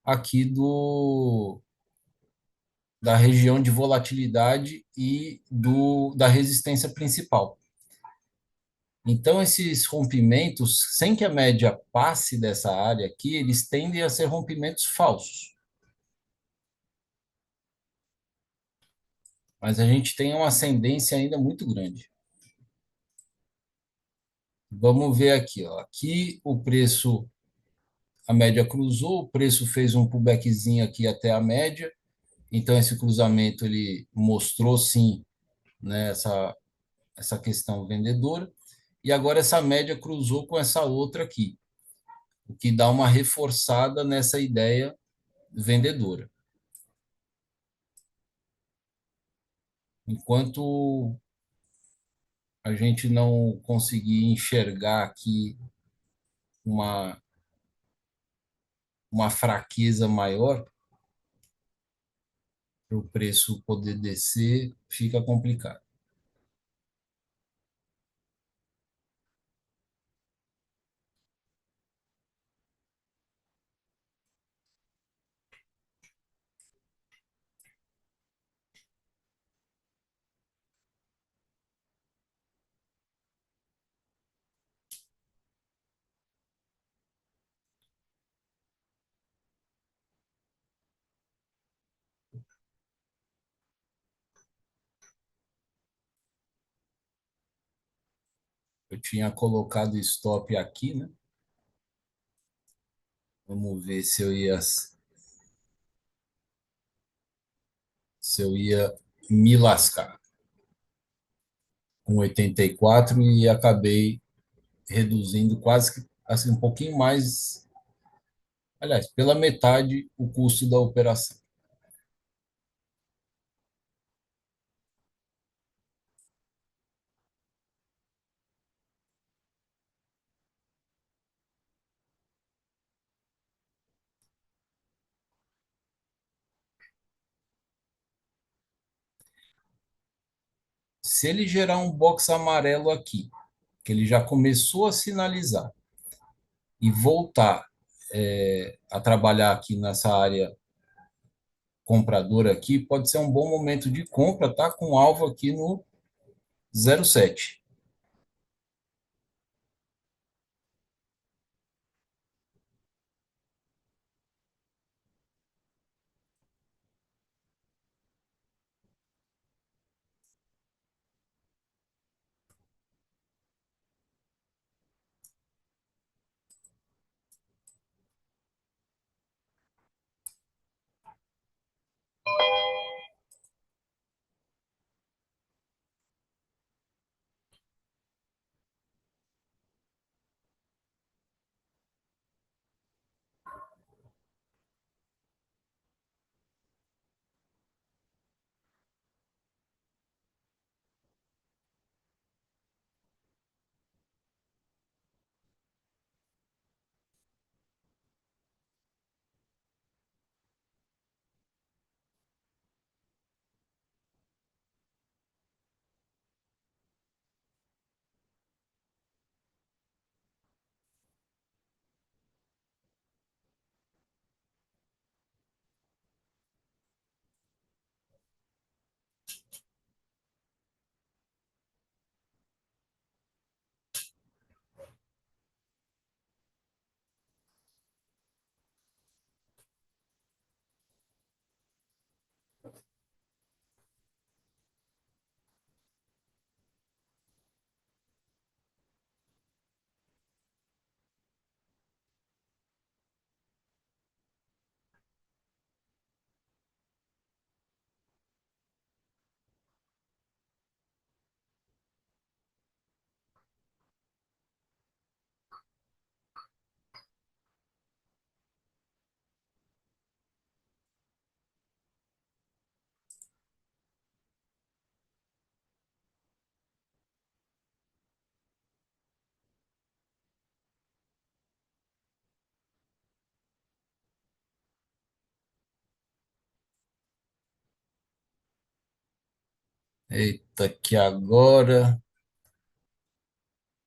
aqui da região de volatilidade e da resistência principal. Então, esses rompimentos, sem que a média passe dessa área aqui, eles tendem a ser rompimentos falsos. Mas a gente tem uma ascendência ainda muito grande. Vamos ver aqui, ó. Aqui o preço, a média cruzou, o preço fez um pullbackzinho aqui até a média. Então, esse cruzamento ele mostrou sim, né, essa questão vendedora. E agora essa média cruzou com essa outra aqui, o que dá uma reforçada nessa ideia vendedora. Enquanto a gente não conseguir enxergar aqui uma, uma fraqueza maior para o preço poder descer, fica complicado. Eu tinha colocado stop aqui, né? Vamos ver se eu ia me lascar com 84 e acabei reduzindo quase que assim um pouquinho mais, aliás, pela metade o custo da operação. Se ele gerar um box amarelo aqui, que ele já começou a sinalizar, e voltar a trabalhar aqui nessa área compradora aqui, pode ser um bom momento de compra, tá? Com alvo aqui no 0,7. Eita, que agora.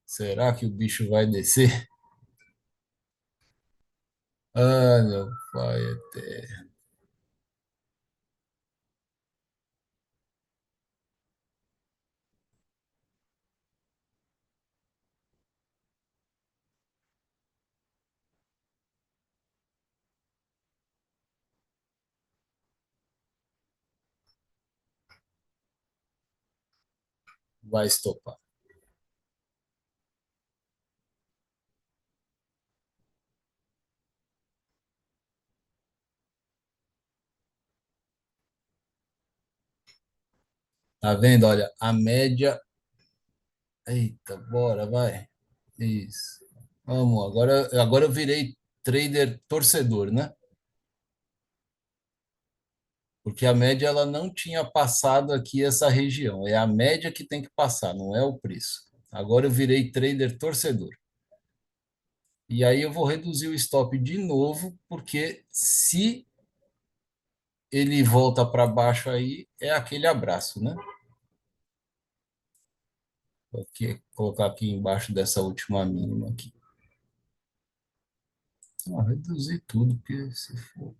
Será que o bicho vai descer? Ah, meu pai eterno. Vai estopar. Tá vendo? Olha, a média. Eita, bora, vai. Isso. Vamos, agora eu virei trader torcedor, né? Porque a média ela não tinha passado aqui essa região. É a média que tem que passar, não é o preço. Agora eu virei trader torcedor. E aí eu vou reduzir o stop de novo, porque se ele volta para baixo aí, é aquele abraço, né? Vou colocar aqui embaixo dessa última mínima aqui. Não, reduzir tudo, porque se for.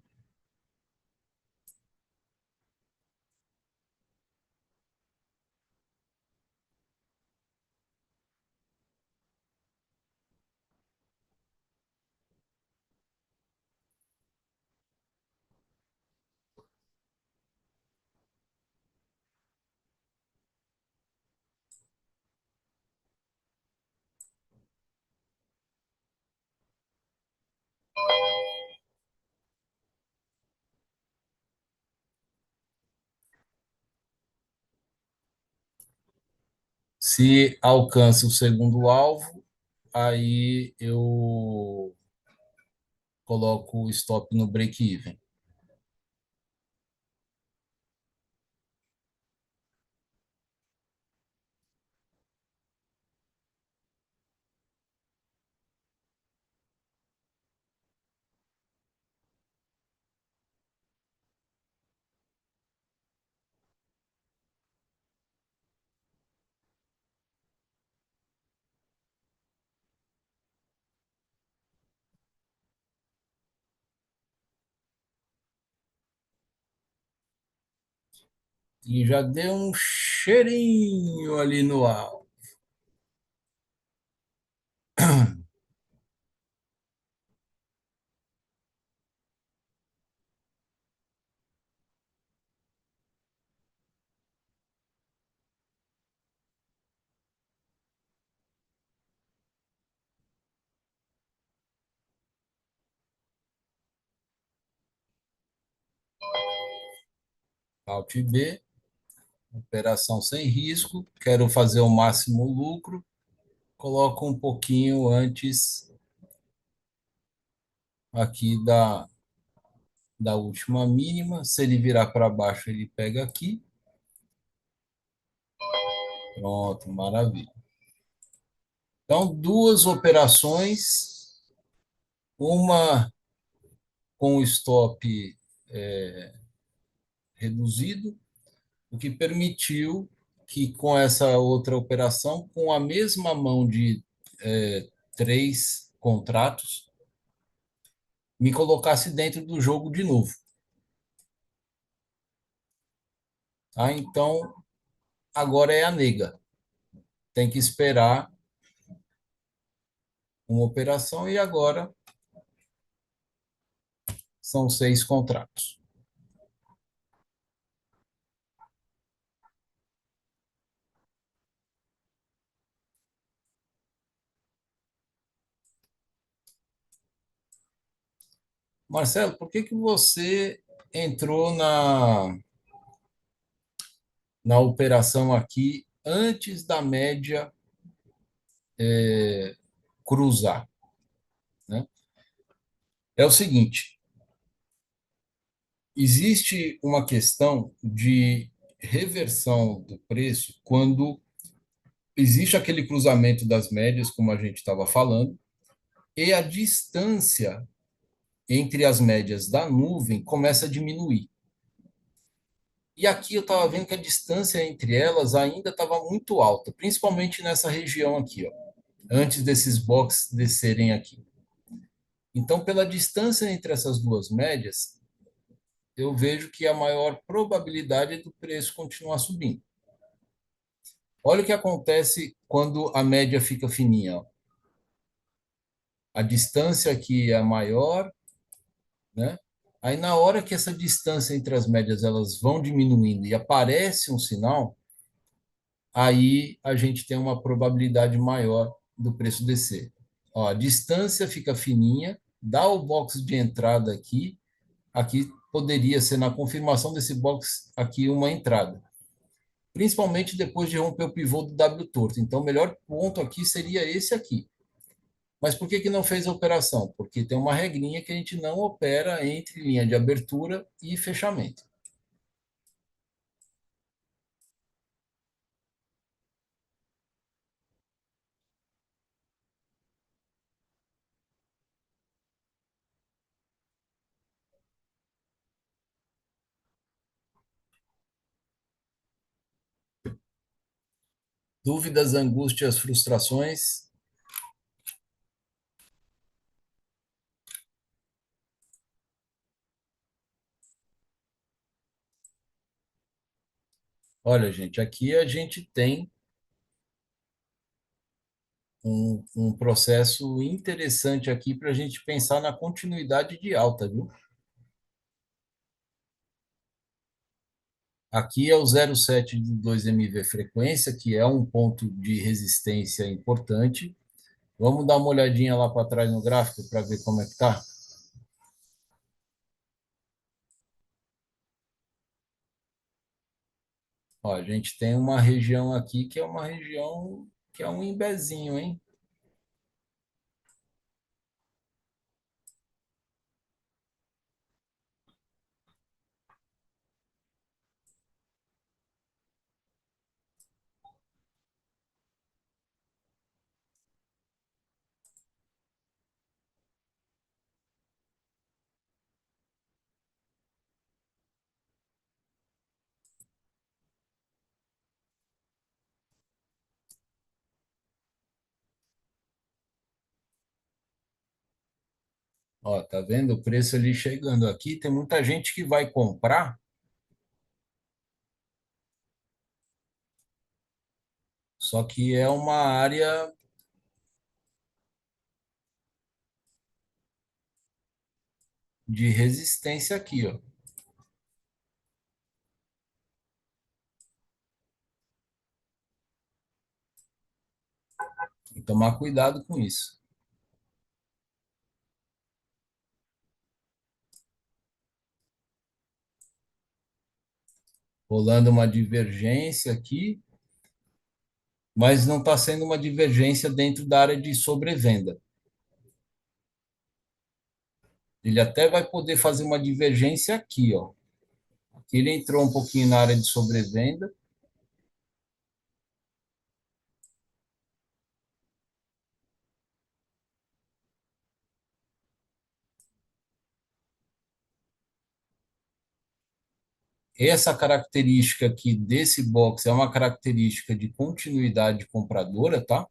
Se alcança o segundo alvo, aí eu coloco o stop no break-even. E já deu um cheirinho ali no alvo. Alt B, operação sem risco, quero fazer o máximo lucro, coloco um pouquinho antes aqui da última mínima. Se ele virar para baixo, ele pega aqui. Pronto, maravilha. Então, duas operações, uma com o stop reduzido, o que permitiu que com essa outra operação, com a mesma mão de três contratos, me colocasse dentro do jogo de novo. Tá? Então, agora é a nega. Tem que esperar uma operação e agora são seis contratos. Marcelo, por que que você entrou na operação aqui antes da média cruzar? Né? É o seguinte, existe uma questão de reversão do preço quando existe aquele cruzamento das médias, como a gente estava falando, e a distância entre as médias da nuvem começa a diminuir. E aqui eu estava vendo que a distância entre elas ainda estava muito alta, principalmente nessa região aqui, ó, antes desses boxes descerem aqui. Então, pela distância entre essas duas médias, eu vejo que a maior probabilidade é do preço continuar subindo. Olha o que acontece quando a média fica fininha, ó. A distância aqui é maior, né? Aí na hora que essa distância entre as médias elas vão diminuindo e aparece um sinal, aí a gente tem uma probabilidade maior do preço descer. Ó, a distância fica fininha, dá o box de entrada aqui, aqui poderia ser na confirmação desse box aqui uma entrada, principalmente depois de romper o pivô do W torto. Então, o melhor ponto aqui seria esse aqui. Mas por que que não fez a operação? Porque tem uma regrinha que a gente não opera entre linha de abertura e fechamento. Dúvidas, angústias, frustrações. Olha, gente, aqui a gente tem um processo interessante aqui para a gente pensar na continuidade de alta, viu? Aqui é o 0,7 de 2 MV frequência, que é um ponto de resistência importante. Vamos dar uma olhadinha lá para trás no gráfico para ver como é que está. Ó, a gente tem uma região aqui que é uma região que é um imbezinho, hein? Ó, tá vendo o preço ali chegando aqui? Tem muita gente que vai comprar, só que é uma área de resistência aqui, ó. Tem que tomar cuidado com isso. Rolando uma divergência aqui, mas não está sendo uma divergência dentro da área de sobrevenda. Ele até vai poder fazer uma divergência aqui, ó. Aqui ele entrou um pouquinho na área de sobrevenda. Essa característica aqui desse box é uma característica de continuidade compradora, tá?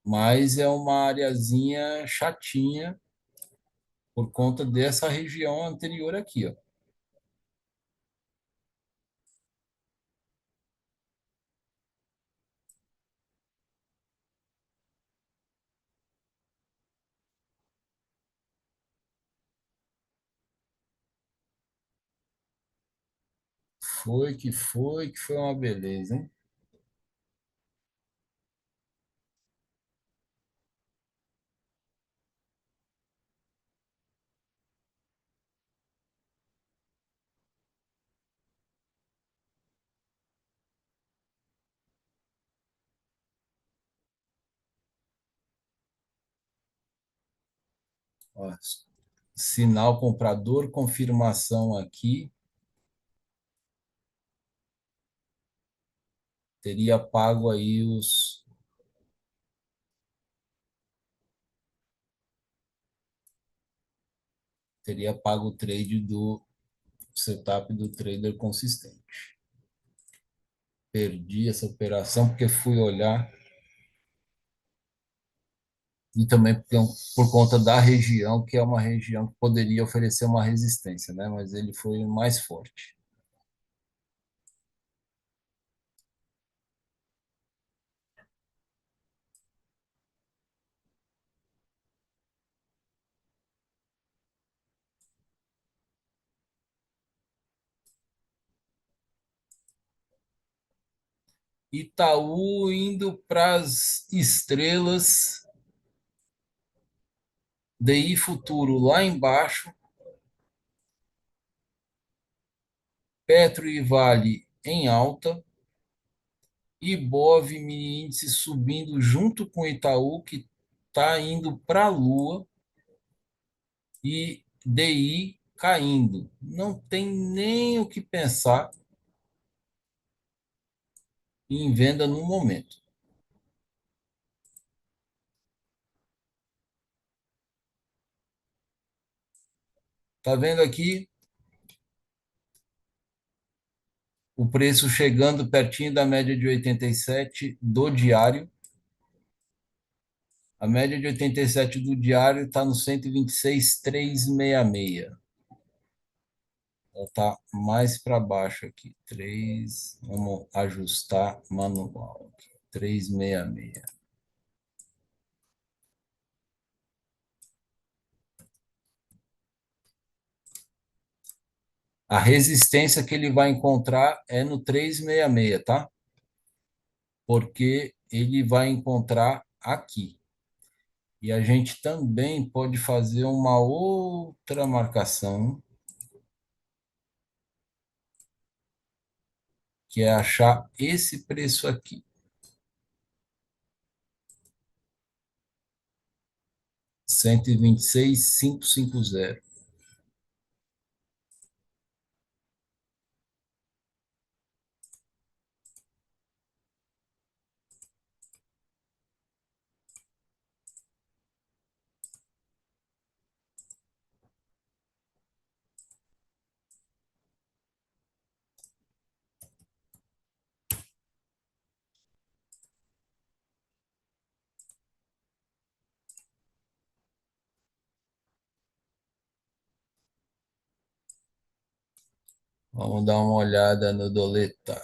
Mas é uma areazinha chatinha por conta dessa região anterior aqui, ó. Que foi uma beleza, hein? Ó, sinal comprador, confirmação aqui, teria pago aí teria pago o trade do setup do trader consistente. Perdi essa operação porque fui olhar e também por conta da região, que é uma região que poderia oferecer uma resistência, né? Mas ele foi mais forte. Itaú indo para as estrelas, DI futuro lá embaixo, Petro e Vale em alta, Ibov mini índice subindo junto com o Itaú, que está indo para a Lua, e DI caindo. Não tem nem o que pensar em venda no momento. Tá vendo aqui o preço chegando pertinho da média de 87 do diário. A média de 87 do diário está no 126,366. Ela está mais para baixo aqui. 3, vamos ajustar manual. 366. A resistência que ele vai encontrar é no 366, tá? Porque ele vai encontrar aqui. E a gente também pode fazer uma outra marcação, que é achar esse preço aqui. 126,550. Vamos dar uma olhada no Doleta.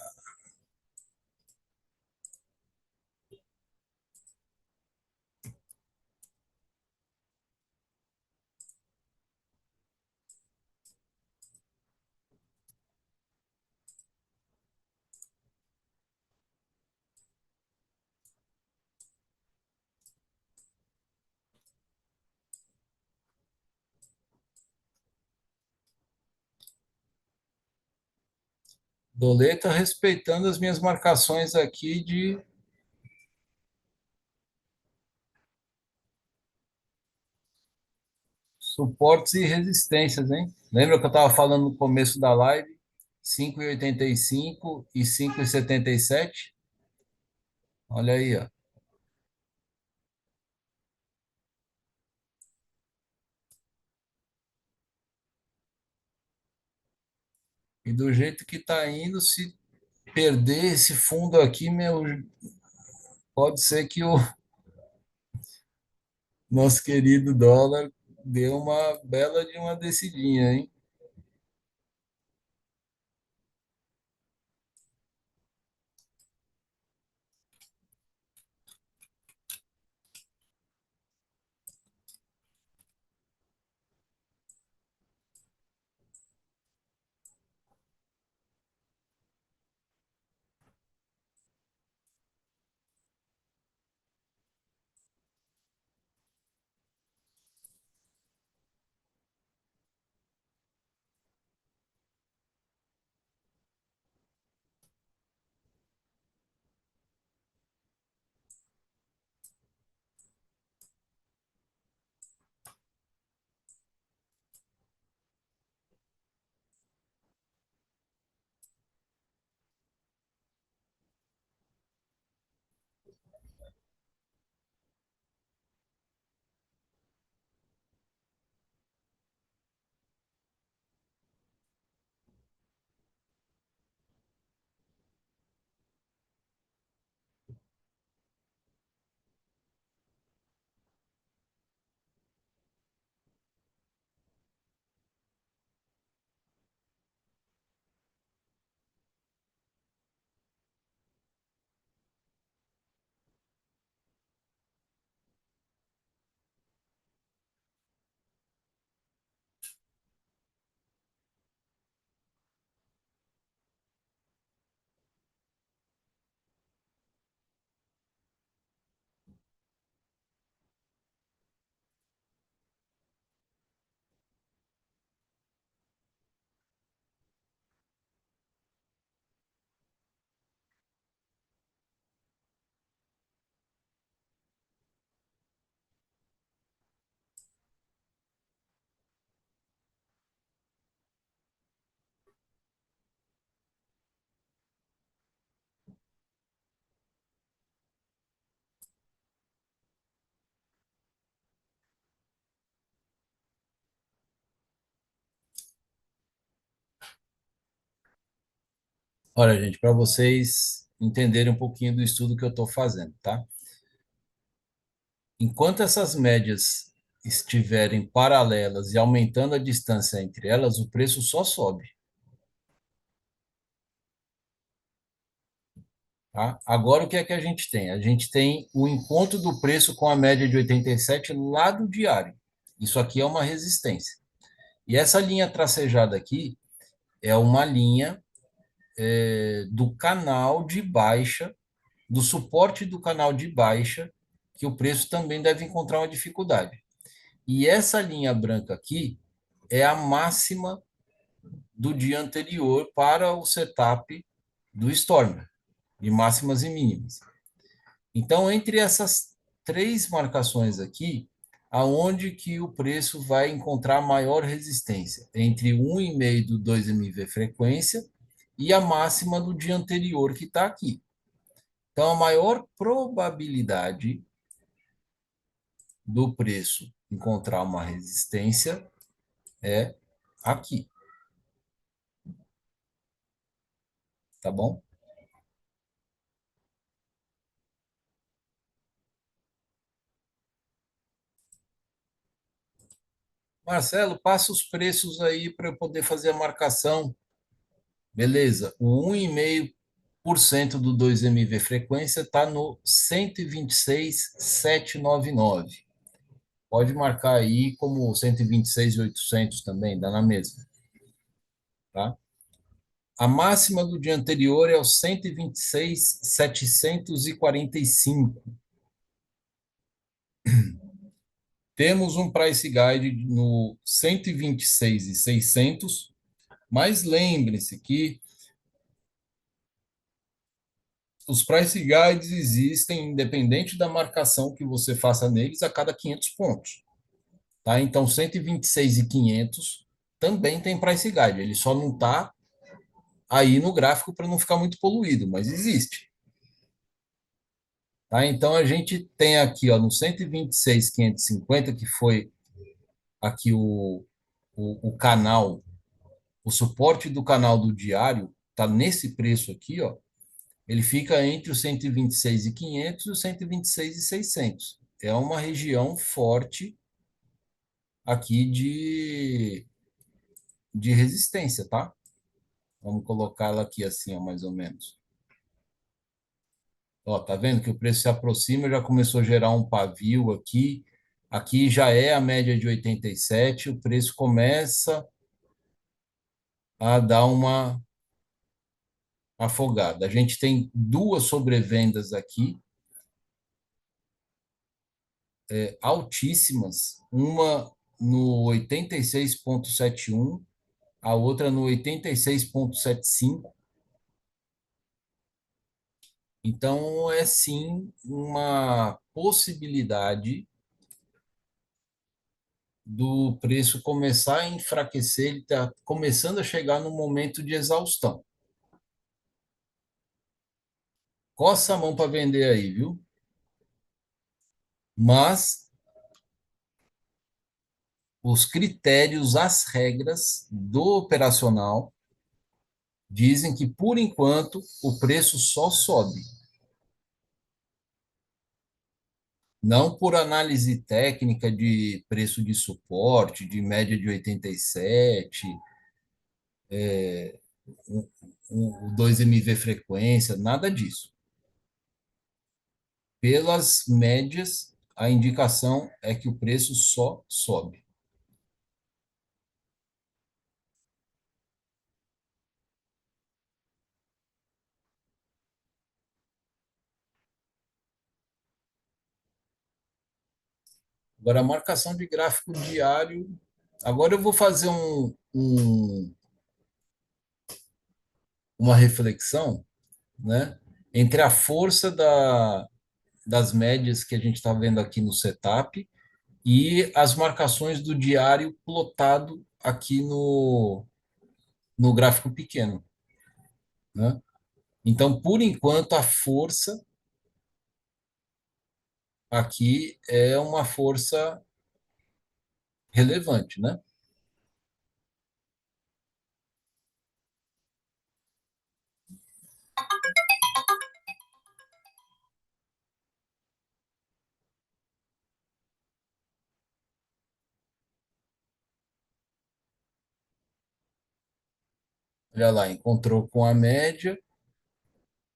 Doleta respeitando as minhas marcações aqui de suportes e resistências, hein? Lembra que eu estava falando no começo da live? 5,85 e 5,77? Olha aí, ó. E do jeito que está indo, se perder esse fundo aqui, meu, pode ser que o nosso querido dólar dê uma bela de uma descidinha, hein? Olha, gente, para vocês entenderem um pouquinho do estudo que eu estou fazendo, tá? Enquanto essas médias estiverem paralelas e aumentando a distância entre elas, o preço só sobe, tá? Agora, o que é que a gente tem? A gente tem o encontro do preço com a média de 87 lá do diário. Isso aqui é uma resistência. E essa linha tracejada aqui é uma linha do canal de baixa, do suporte do canal de baixa, que o preço também deve encontrar uma dificuldade. E essa linha branca aqui é a máxima do dia anterior para o setup do Storm, de máximas e mínimas. Então, entre essas três marcações aqui, aonde que o preço vai encontrar maior resistência? Entre 1,5 do 2MV frequência e a máxima do dia anterior que está aqui. Então, a maior probabilidade do preço encontrar uma resistência é aqui, tá bom? Marcelo, passa os preços aí para eu poder fazer a marcação. Beleza. O 1,5% do 2MV frequência está no 126,799. Pode marcar aí como 126,800 também, dá na mesma, tá? A máxima do dia anterior é o 126,745. Temos um price guide no 126,600, mas lembre-se que os price guides existem independente da marcação que você faça neles a cada 500 pontos, tá? Então, 126,500 também tem price guide, ele só não está aí no gráfico para não ficar muito poluído, mas existe, tá? Então, a gente tem aqui, ó, no 126,550, que foi aqui o canal, o suporte do canal do diário, tá nesse preço aqui, ó, ele fica entre os 126,500 e os 126,600. É uma região forte aqui de resistência, tá? Vamos colocá-la aqui assim, ó, mais ou menos. Ó, tá vendo que o preço se aproxima, já começou a gerar um pavio aqui. Aqui já é a média de 87, o preço começa a dar uma afogada. A gente tem duas sobrevendas aqui, altíssimas, uma no 86,71, a outra no 86,75. Então, é sim uma possibilidade do preço começar a enfraquecer, ele está começando a chegar no momento de exaustão. Coça a mão para vender aí, viu? Mas os critérios, as regras do operacional dizem que, por enquanto, o preço só sobe. Não por análise técnica de preço de suporte, de média de 87, o 2MV frequência, nada disso. Pelas médias, a indicação é que o preço só sobe. Agora, a marcação de gráfico diário. Agora eu vou fazer uma reflexão, né, entre a força das médias que a gente está vendo aqui no setup e as marcações do diário plotado aqui no gráfico pequeno, né? Então, por enquanto, a força aqui é uma força relevante, né? Olha lá, encontrou com a média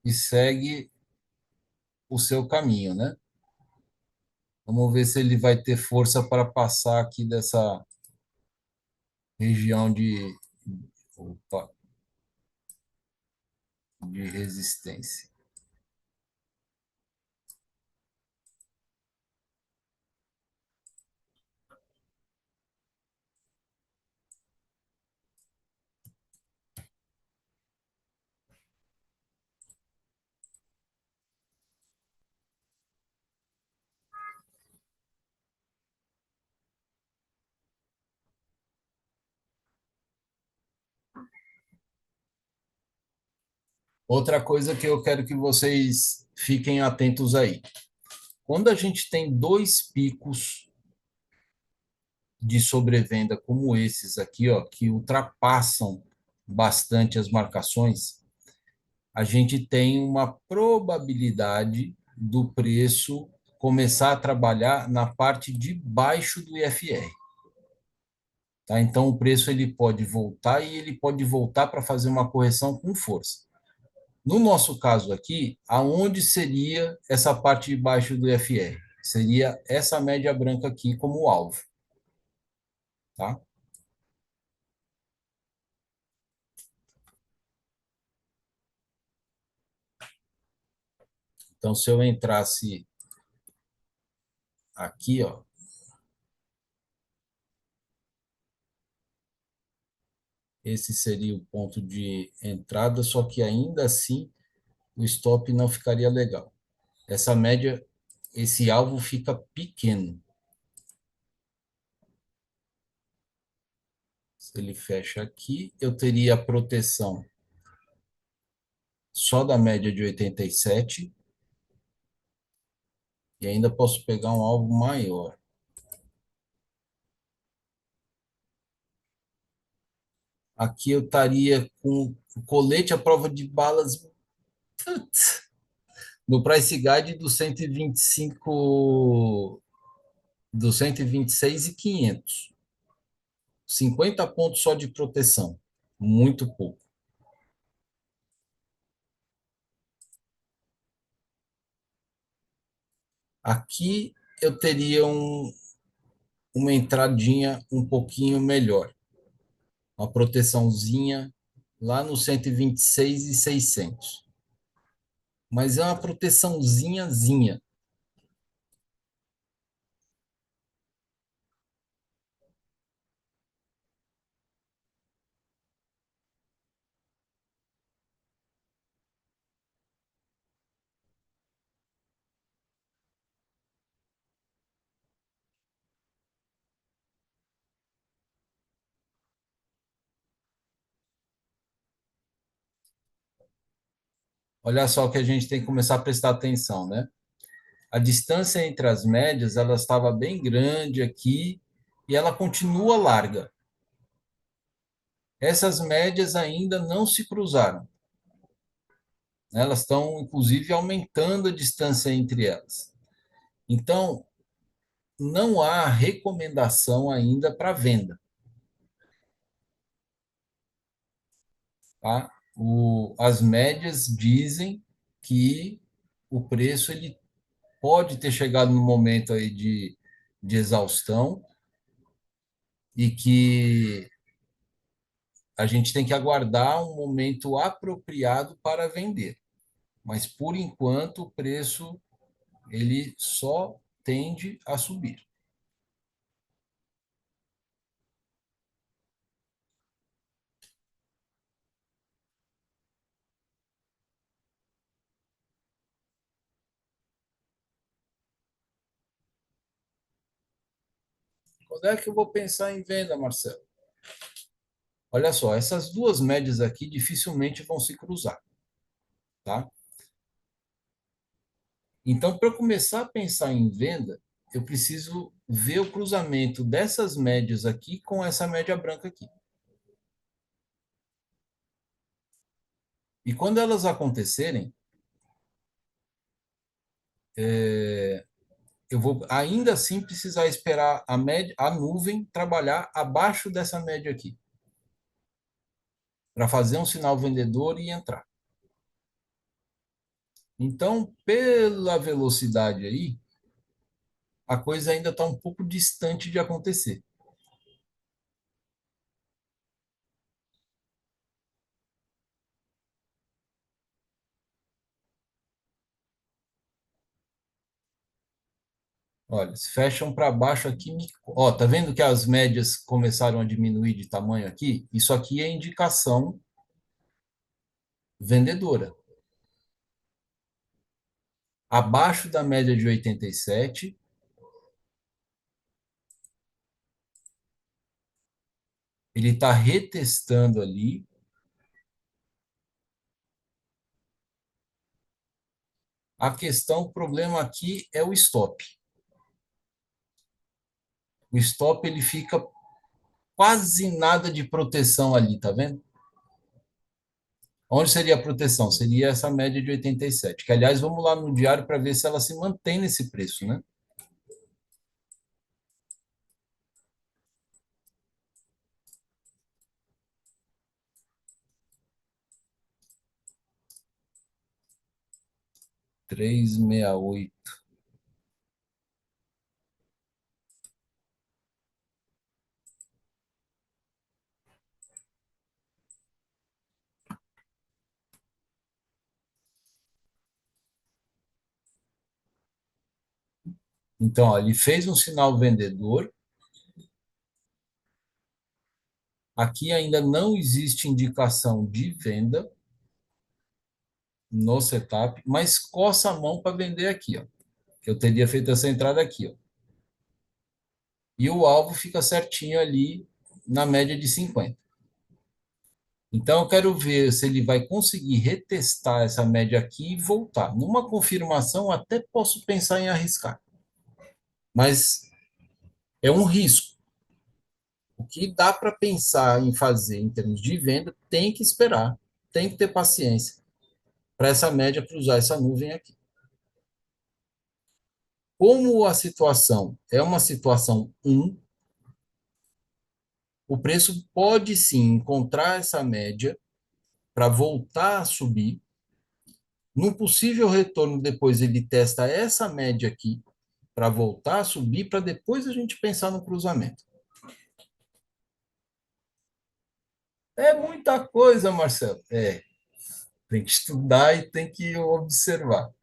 e segue o seu caminho, né? Vamos ver se ele vai ter força para passar aqui dessa região opa, de resistência. Outra coisa que eu quero que vocês fiquem atentos aí. Quando a gente tem dois picos de sobrevenda como esses aqui, ó, que ultrapassam bastante as marcações, a gente tem uma probabilidade do preço começar a trabalhar na parte de baixo do IFR. Tá? Então, o preço ele pode voltar e ele pode voltar para fazer uma correção com força. No nosso caso aqui, aonde seria essa parte de baixo do IFR? Seria essa média branca aqui como alvo. Tá? Então, se eu entrasse aqui, ó, esse seria o ponto de entrada, só que ainda assim o stop não ficaria legal. Essa média, esse alvo fica pequeno. Se ele fecha aqui, eu teria a proteção só da média de 87 e ainda posso pegar um alvo maior. Aqui eu estaria com o colete à prova de balas no price guide do 125, do 126.500. 50 pontos só de proteção. Muito pouco. Aqui eu teria uma entradinha um pouquinho melhor. Uma proteçãozinha lá no 126.600. Mas é uma proteçãozinhazinha. Olha só que a gente tem que começar a prestar atenção, né? A distância entre as médias, ela estava bem grande aqui e ela continua larga. Essas médias ainda não se cruzaram, né? Elas estão, inclusive, aumentando a distância entre elas. Então, não há recomendação ainda para venda, tá? As médias dizem que o preço ele pode ter chegado no momento aí de exaustão e que a gente tem que aguardar um momento apropriado para vender. Mas, por enquanto, o preço ele só tende a subir. Quando é que eu vou pensar em venda, Marcelo? Olha só, essas duas médias aqui dificilmente vão se cruzar, tá? Então, para eu começar a pensar em venda, eu preciso ver o cruzamento dessas médias aqui com essa média branca aqui. E quando elas acontecerem, eu vou ainda assim precisar esperar a média, a nuvem trabalhar abaixo dessa média aqui. para fazer um sinal vendedor e entrar. Então, pela velocidade aí, a coisa ainda está um pouco distante de acontecer. Olha, se fecham para baixo aqui, ó, tá vendo que as médias começaram a diminuir de tamanho aqui? Isso aqui é indicação vendedora. Abaixo da média de 87, ele está retestando ali. A questão, o problema aqui é o stop. O stop ele fica quase nada de proteção ali, tá vendo? Onde seria a proteção? Seria essa média de 87. Que, aliás, vamos lá no diário para ver se ela se mantém nesse preço, né? Três e 68. Então, ó, ele fez um sinal vendedor. Aqui ainda não existe indicação de venda no setup, mas coça a mão para vender aqui, ó. Que eu teria feito essa entrada aqui, ó. E o alvo fica certinho ali na média de 50. Então, eu quero ver se ele vai conseguir retestar essa média aqui e voltar. Numa confirmação, até posso pensar em arriscar, mas é um risco. O que dá para pensar em fazer em termos de venda, tem que esperar, tem que ter paciência para essa média cruzar essa nuvem aqui. Como a situação é uma situação o preço pode sim encontrar essa média para voltar a subir. No possível retorno, depois ele testa essa média aqui para voltar a subir, para depois a gente pensar no cruzamento. É muita coisa, Marcelo. É, tem que estudar e tem que observar.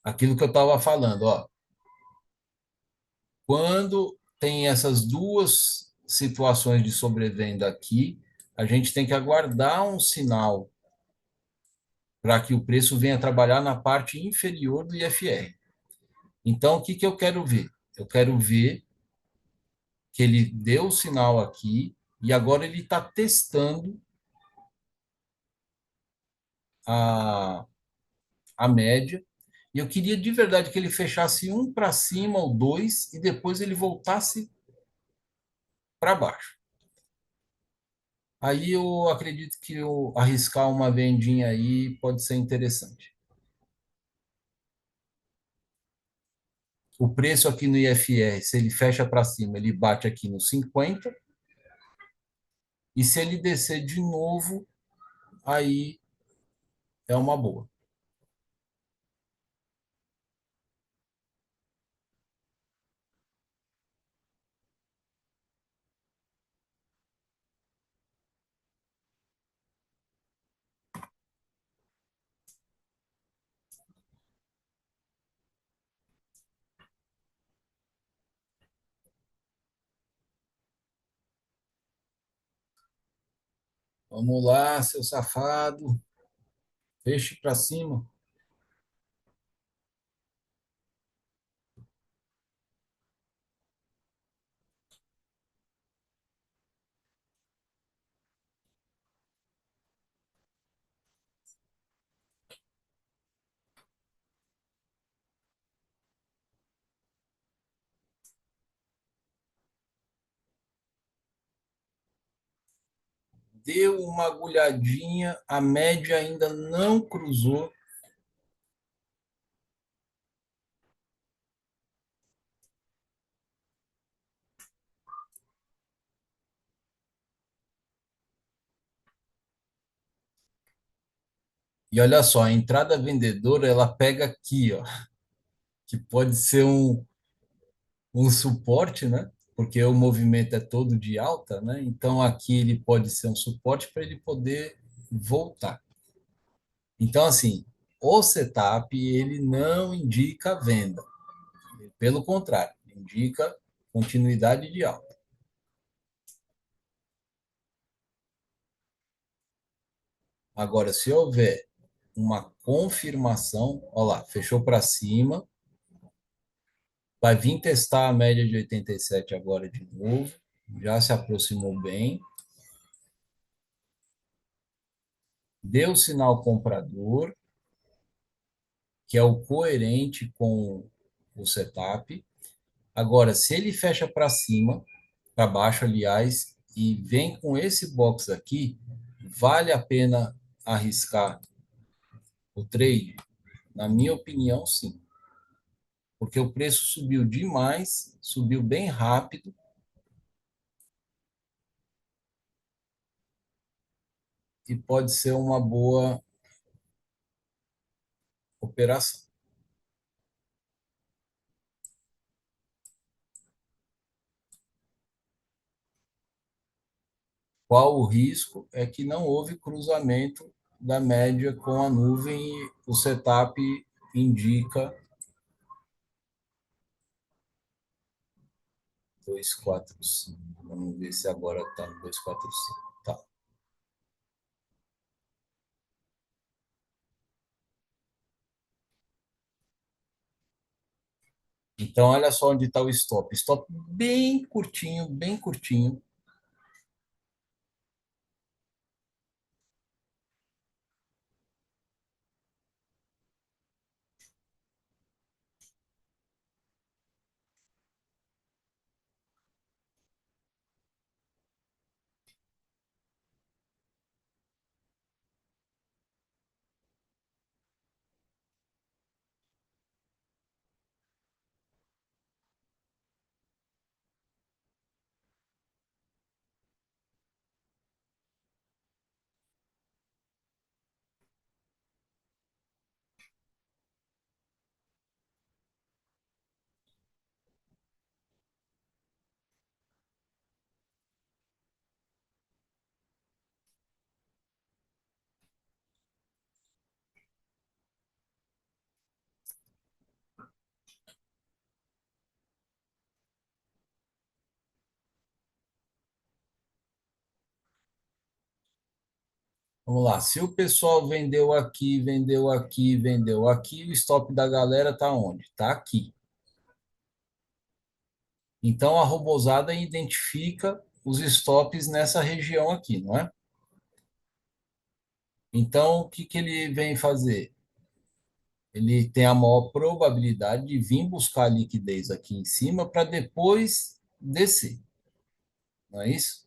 Aquilo que eu estava falando, ó, quando tem essas duas situações de sobrevenda aqui, a gente tem que aguardar um sinal para que o preço venha trabalhar na parte inferior do IFR. Então, o que que eu quero ver? Eu quero ver que ele deu o sinal aqui e agora ele está testando a, a média. E eu queria de verdade que ele fechasse um para cima ou dois e depois ele voltasse para baixo. Aí eu acredito que eu arriscar uma vendinha aí pode ser interessante. O preço aqui no IFR, se ele fecha para cima, ele bate aqui no 50, e se ele descer de novo, aí é uma boa. Vamos lá, seu safado, feche para cima. Deu uma agulhadinha, a média ainda não cruzou. E olha só, a entrada vendedora, ela pega aqui, ó, que pode ser um suporte, né? Porque o movimento é todo de alta, né? Então aqui ele pode ser um suporte para ele poder voltar. Então, assim, o setup ele não indica venda, pelo contrário, indica continuidade de alta. Agora, se houver uma confirmação, olha lá, fechou para cima, vai vir testar a média de 87 agora de novo, já se aproximou bem, deu sinal comprador, que é o coerente com o setup. Agora, se ele fecha para cima, para baixo, aliás, e vem com esse box aqui, vale a pena arriscar o trade? Na minha opinião, sim. Porque o preço subiu demais, subiu bem rápido e pode ser uma boa operação. Qual o risco? É que não houve cruzamento da média com a nuvem e o setup indica 245. Vamos ver se agora está no 245. Tá. Então, olha só onde está o stop. Stop bem curtinho, bem curtinho. Vamos lá. Se o pessoal vendeu aqui, vendeu aqui, vendeu aqui, o stop da galera está onde? Está aqui. Então, a robozada identifica os stops nessa região aqui, não é? Então, o que que ele vem fazer? Ele tem a maior probabilidade de vir buscar a liquidez aqui em cima para depois descer, não é isso?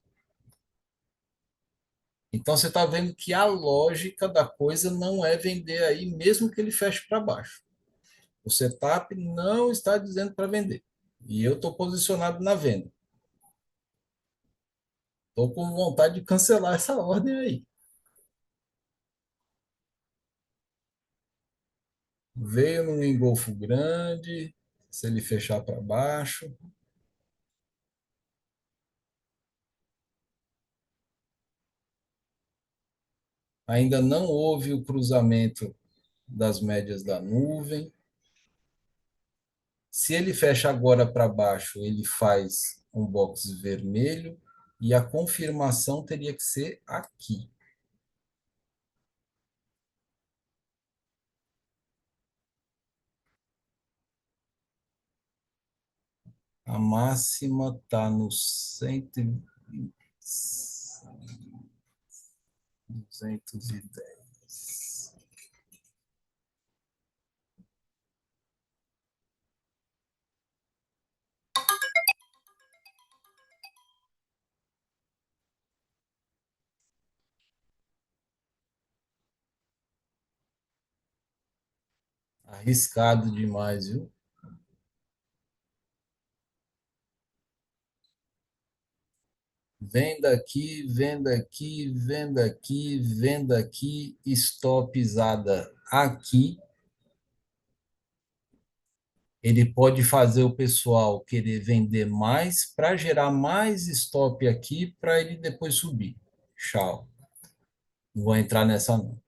Então, você está vendo que a lógica da coisa não é vender aí, mesmo que ele feche para baixo. O setup não está dizendo para vender. E eu estou posicionado na venda. Estou com vontade de cancelar essa ordem aí. Veio num engolfo grande, se ele fechar para baixo. Ainda não houve o cruzamento das médias da nuvem. Se ele fecha agora para baixo, ele faz um box vermelho e a confirmação teria que ser aqui. A máxima está no 120, 210. Arriscado demais, viu? Venda aqui, venda aqui, venda aqui, venda aqui, stopzada aqui. Ele pode fazer o pessoal querer vender mais para gerar mais stop aqui para ele depois subir. Tchau. Não vou entrar nessa não.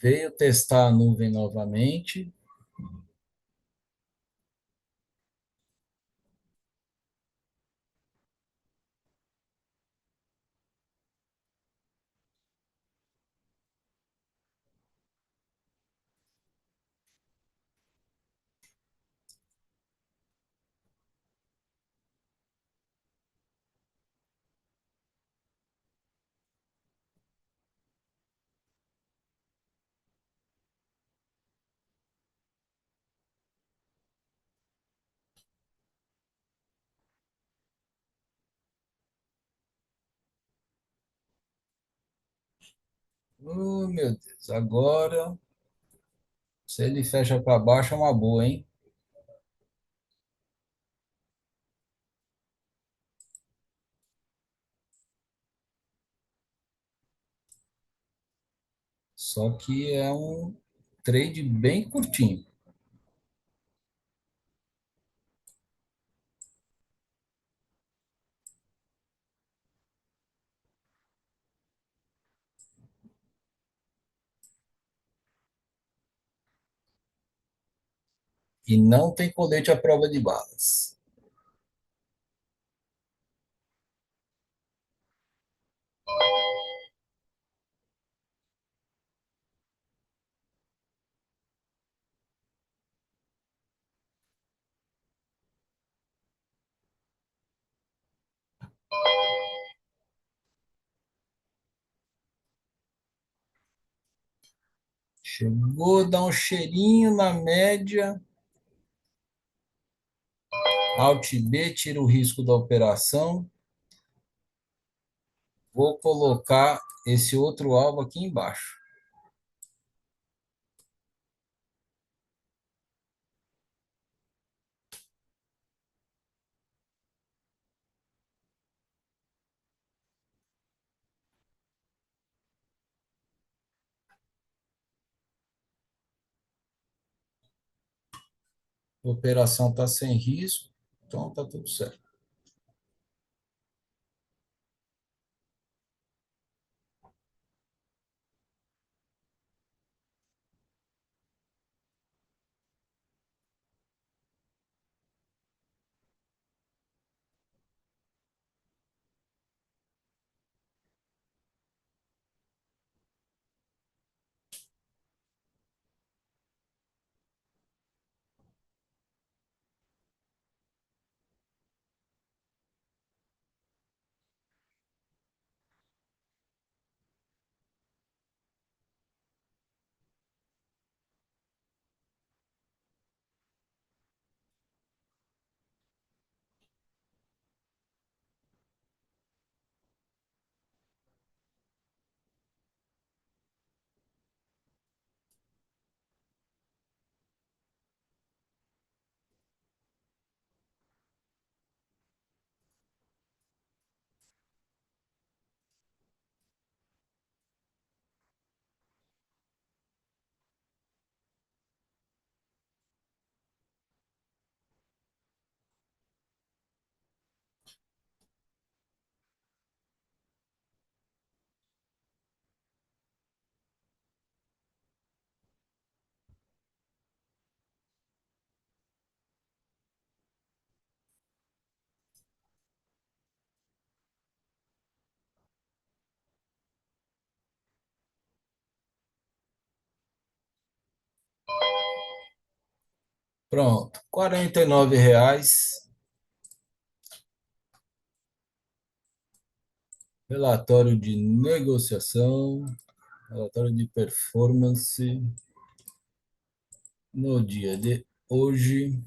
Veio testar a nuvem novamente, oh, meu Deus, agora, se ele fecha para baixo, é uma boa, hein? Só que é um trade bem curtinho. E não tem colete à prova de balas. Chegou a dar um cheirinho na média. Alt B, tira o risco da operação. Vou colocar esse outro alvo aqui embaixo. A operação está sem risco, então está tudo certo. Pronto, R$ 49. Relatório de negociação, relatório de performance no dia de hoje.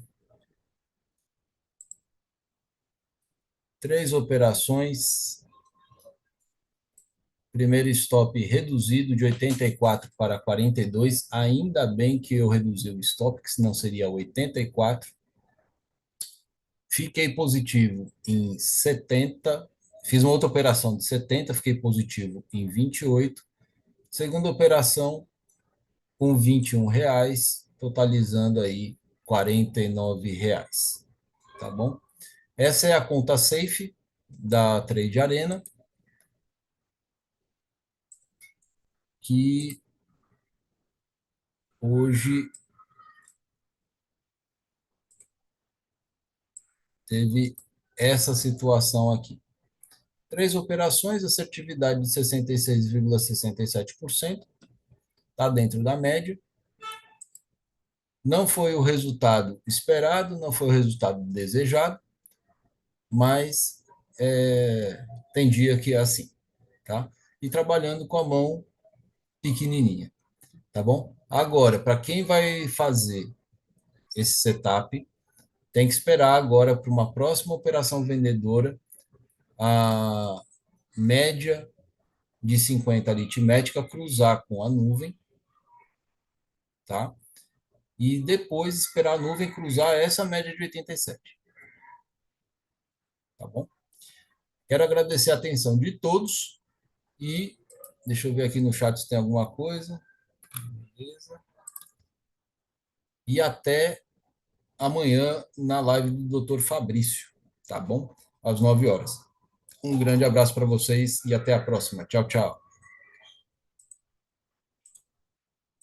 Três operações. Primeiro stop reduzido de 84 para 42. Ainda bem que eu reduzi o stop, que senão seria 84. Fiquei positivo em 70. Fiz uma outra operação de 70, fiquei positivo em 28. Segunda operação com R$ 21, totalizando aí R$ 49, tá bom? Essa é a conta safe da Trade Arena, que hoje teve essa situação aqui. Três operações, assertividade de 66,67%, está dentro da média. Não foi o resultado esperado, não foi o resultado desejado, mas tem dia que é assim, tá? E trabalhando com a mão pequenininha, tá bom? Agora, para quem vai fazer esse setup, tem que esperar agora para uma próxima operação vendedora a média de 50 aritmética cruzar com a nuvem, tá? E depois esperar a nuvem cruzar essa média de 87, tá bom? Quero agradecer a atenção de todos e deixa eu ver aqui no chat se tem alguma coisa. Beleza? E até amanhã na live do Dr. Fabrício, tá bom? Às 9 horas. Um grande abraço para vocês e até a próxima. Tchau, tchau.